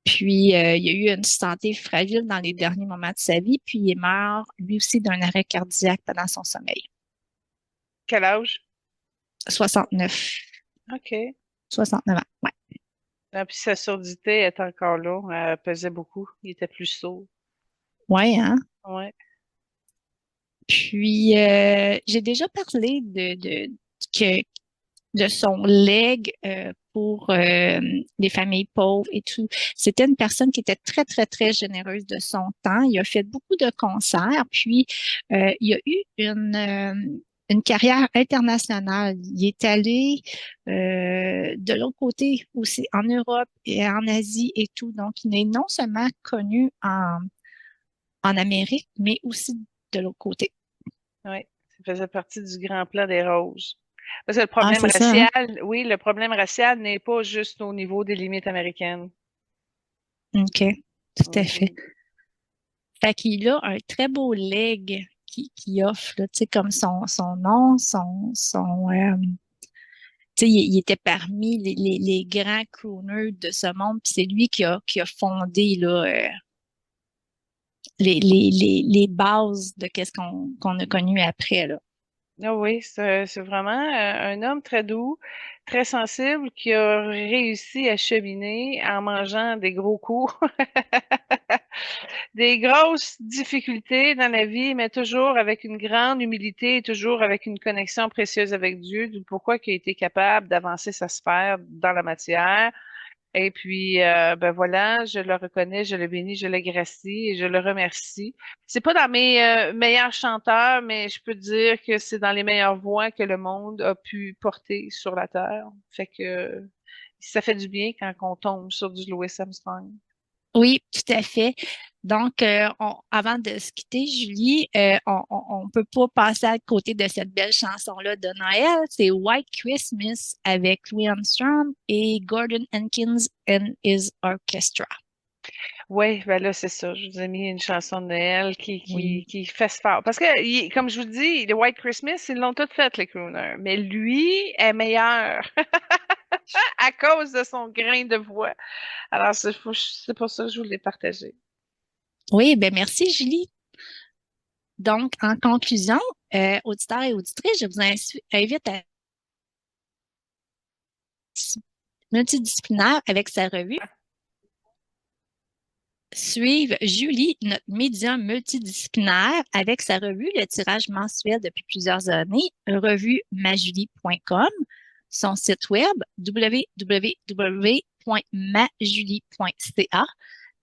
Puis, il y a eu une santé fragile dans les derniers moments de sa vie, puis il est mort, lui aussi, d'un arrêt cardiaque pendant son sommeil. Quel âge? 69. OK. 69 ans, ouais. Ah, puis sa surdité est encore là. Elle pesait beaucoup. Il était plus sourd. Ouais, hein? Ouais. Puis, j'ai déjà parlé que, de son legs pour les familles pauvres et tout. C'était une personne qui était très, très, très généreuse de son temps. Il a fait beaucoup de concerts, puis il a eu une carrière internationale. Il est allé de l'autre côté aussi, en Europe et en Asie et tout. Donc, il est non seulement connu en Amérique, mais aussi de l'autre côté. Oui. Ça faisait partie du grand plan des roses. Parce que le Ah, problème c'est ça, hein? racial, oui, le problème racial n'est pas juste au niveau des limites américaines. OK, tout à fait. Mhm. Fait qu'il a un très beau leg qui offre, là, tu sais, comme son nom, tu sais, il était parmi les grands crooners de ce monde, puis c'est lui qui a fondé, là, les bases de qu'est-ce qu'on a connu après, là. Ah oui, c'est vraiment un homme très doux, très sensible, qui a réussi à cheminer en mangeant des gros coups, des grosses difficultés dans la vie, mais toujours avec une grande humilité et toujours avec une connexion précieuse avec Dieu, d'où pourquoi il a été capable d'avancer sa sphère dans la matière Et puis, ben voilà, je le reconnais, je le bénis, je le gracie et je le remercie. C'est pas dans mes meilleurs chanteurs, mais je peux dire que c'est dans les meilleures voix que le monde a pu porter sur la terre. Fait que ça fait du bien quand on tombe sur du Louis Armstrong. Oui, tout à fait. Donc, avant de se quitter, Julie, on peut pas passer à côté de cette belle chanson-là de Noël. C'est White Christmas avec Louis Armstrong et Gordon Hankins and his Orchestra. Oui, ben là, c'est ça. Je vous ai mis une chanson de Noël Oui. qui fait fort. Parce que, comme je vous dis, les White Christmas, ils l'ont toutes fait, les crooners. Mais lui est meilleur à cause de son grain de voix. Alors, c'est pour ça que je voulais partager. Oui, ben merci, Julie. Donc, en conclusion, auditeurs et auditrices, je vous invite à multidisciplinaire avec sa revue. Suivre Julie, notre médium multidisciplinaire, avec sa revue, le tirage mensuel depuis plusieurs années, revuemajulie.com, son site web www.majulie.ca,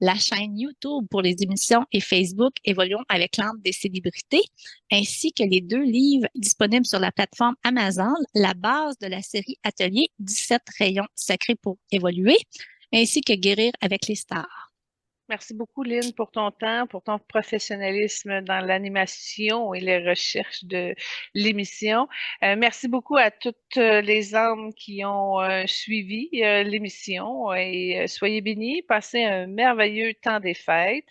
la chaîne YouTube pour les émissions et Facebook Évoluons avec l'âme des célébrités, ainsi que les 2 livres disponibles sur la plateforme Amazon, la base de la série Atelier 17 rayons sacrés pour évoluer, ainsi que Guérir avec les stars. Merci beaucoup, Lynn, pour ton temps, pour ton professionnalisme dans l'animation et les recherches de l'émission. Merci beaucoup à toutes les âmes qui ont suivi l'émission et soyez bénis, passez un merveilleux temps des fêtes.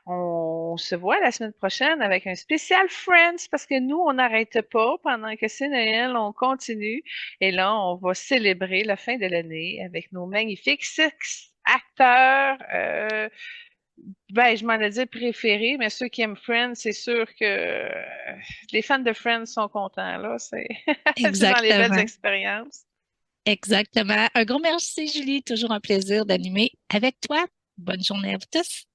On se voit la semaine prochaine avec un spécial Friends parce que nous, on n'arrête pas pendant que c'est Noël, on continue et là, on va célébrer la fin de l'année avec nos magnifiques six acteurs. Ben, je m'en ai dit préféré, mais ceux qui aiment Friends, c'est sûr que les fans de Friends sont contents, là. C'est c'est dans les belles Exactement. expériences. Exactement. Un gros merci, Julie. Toujours un plaisir d'animer avec toi. Bonne journée à vous tous.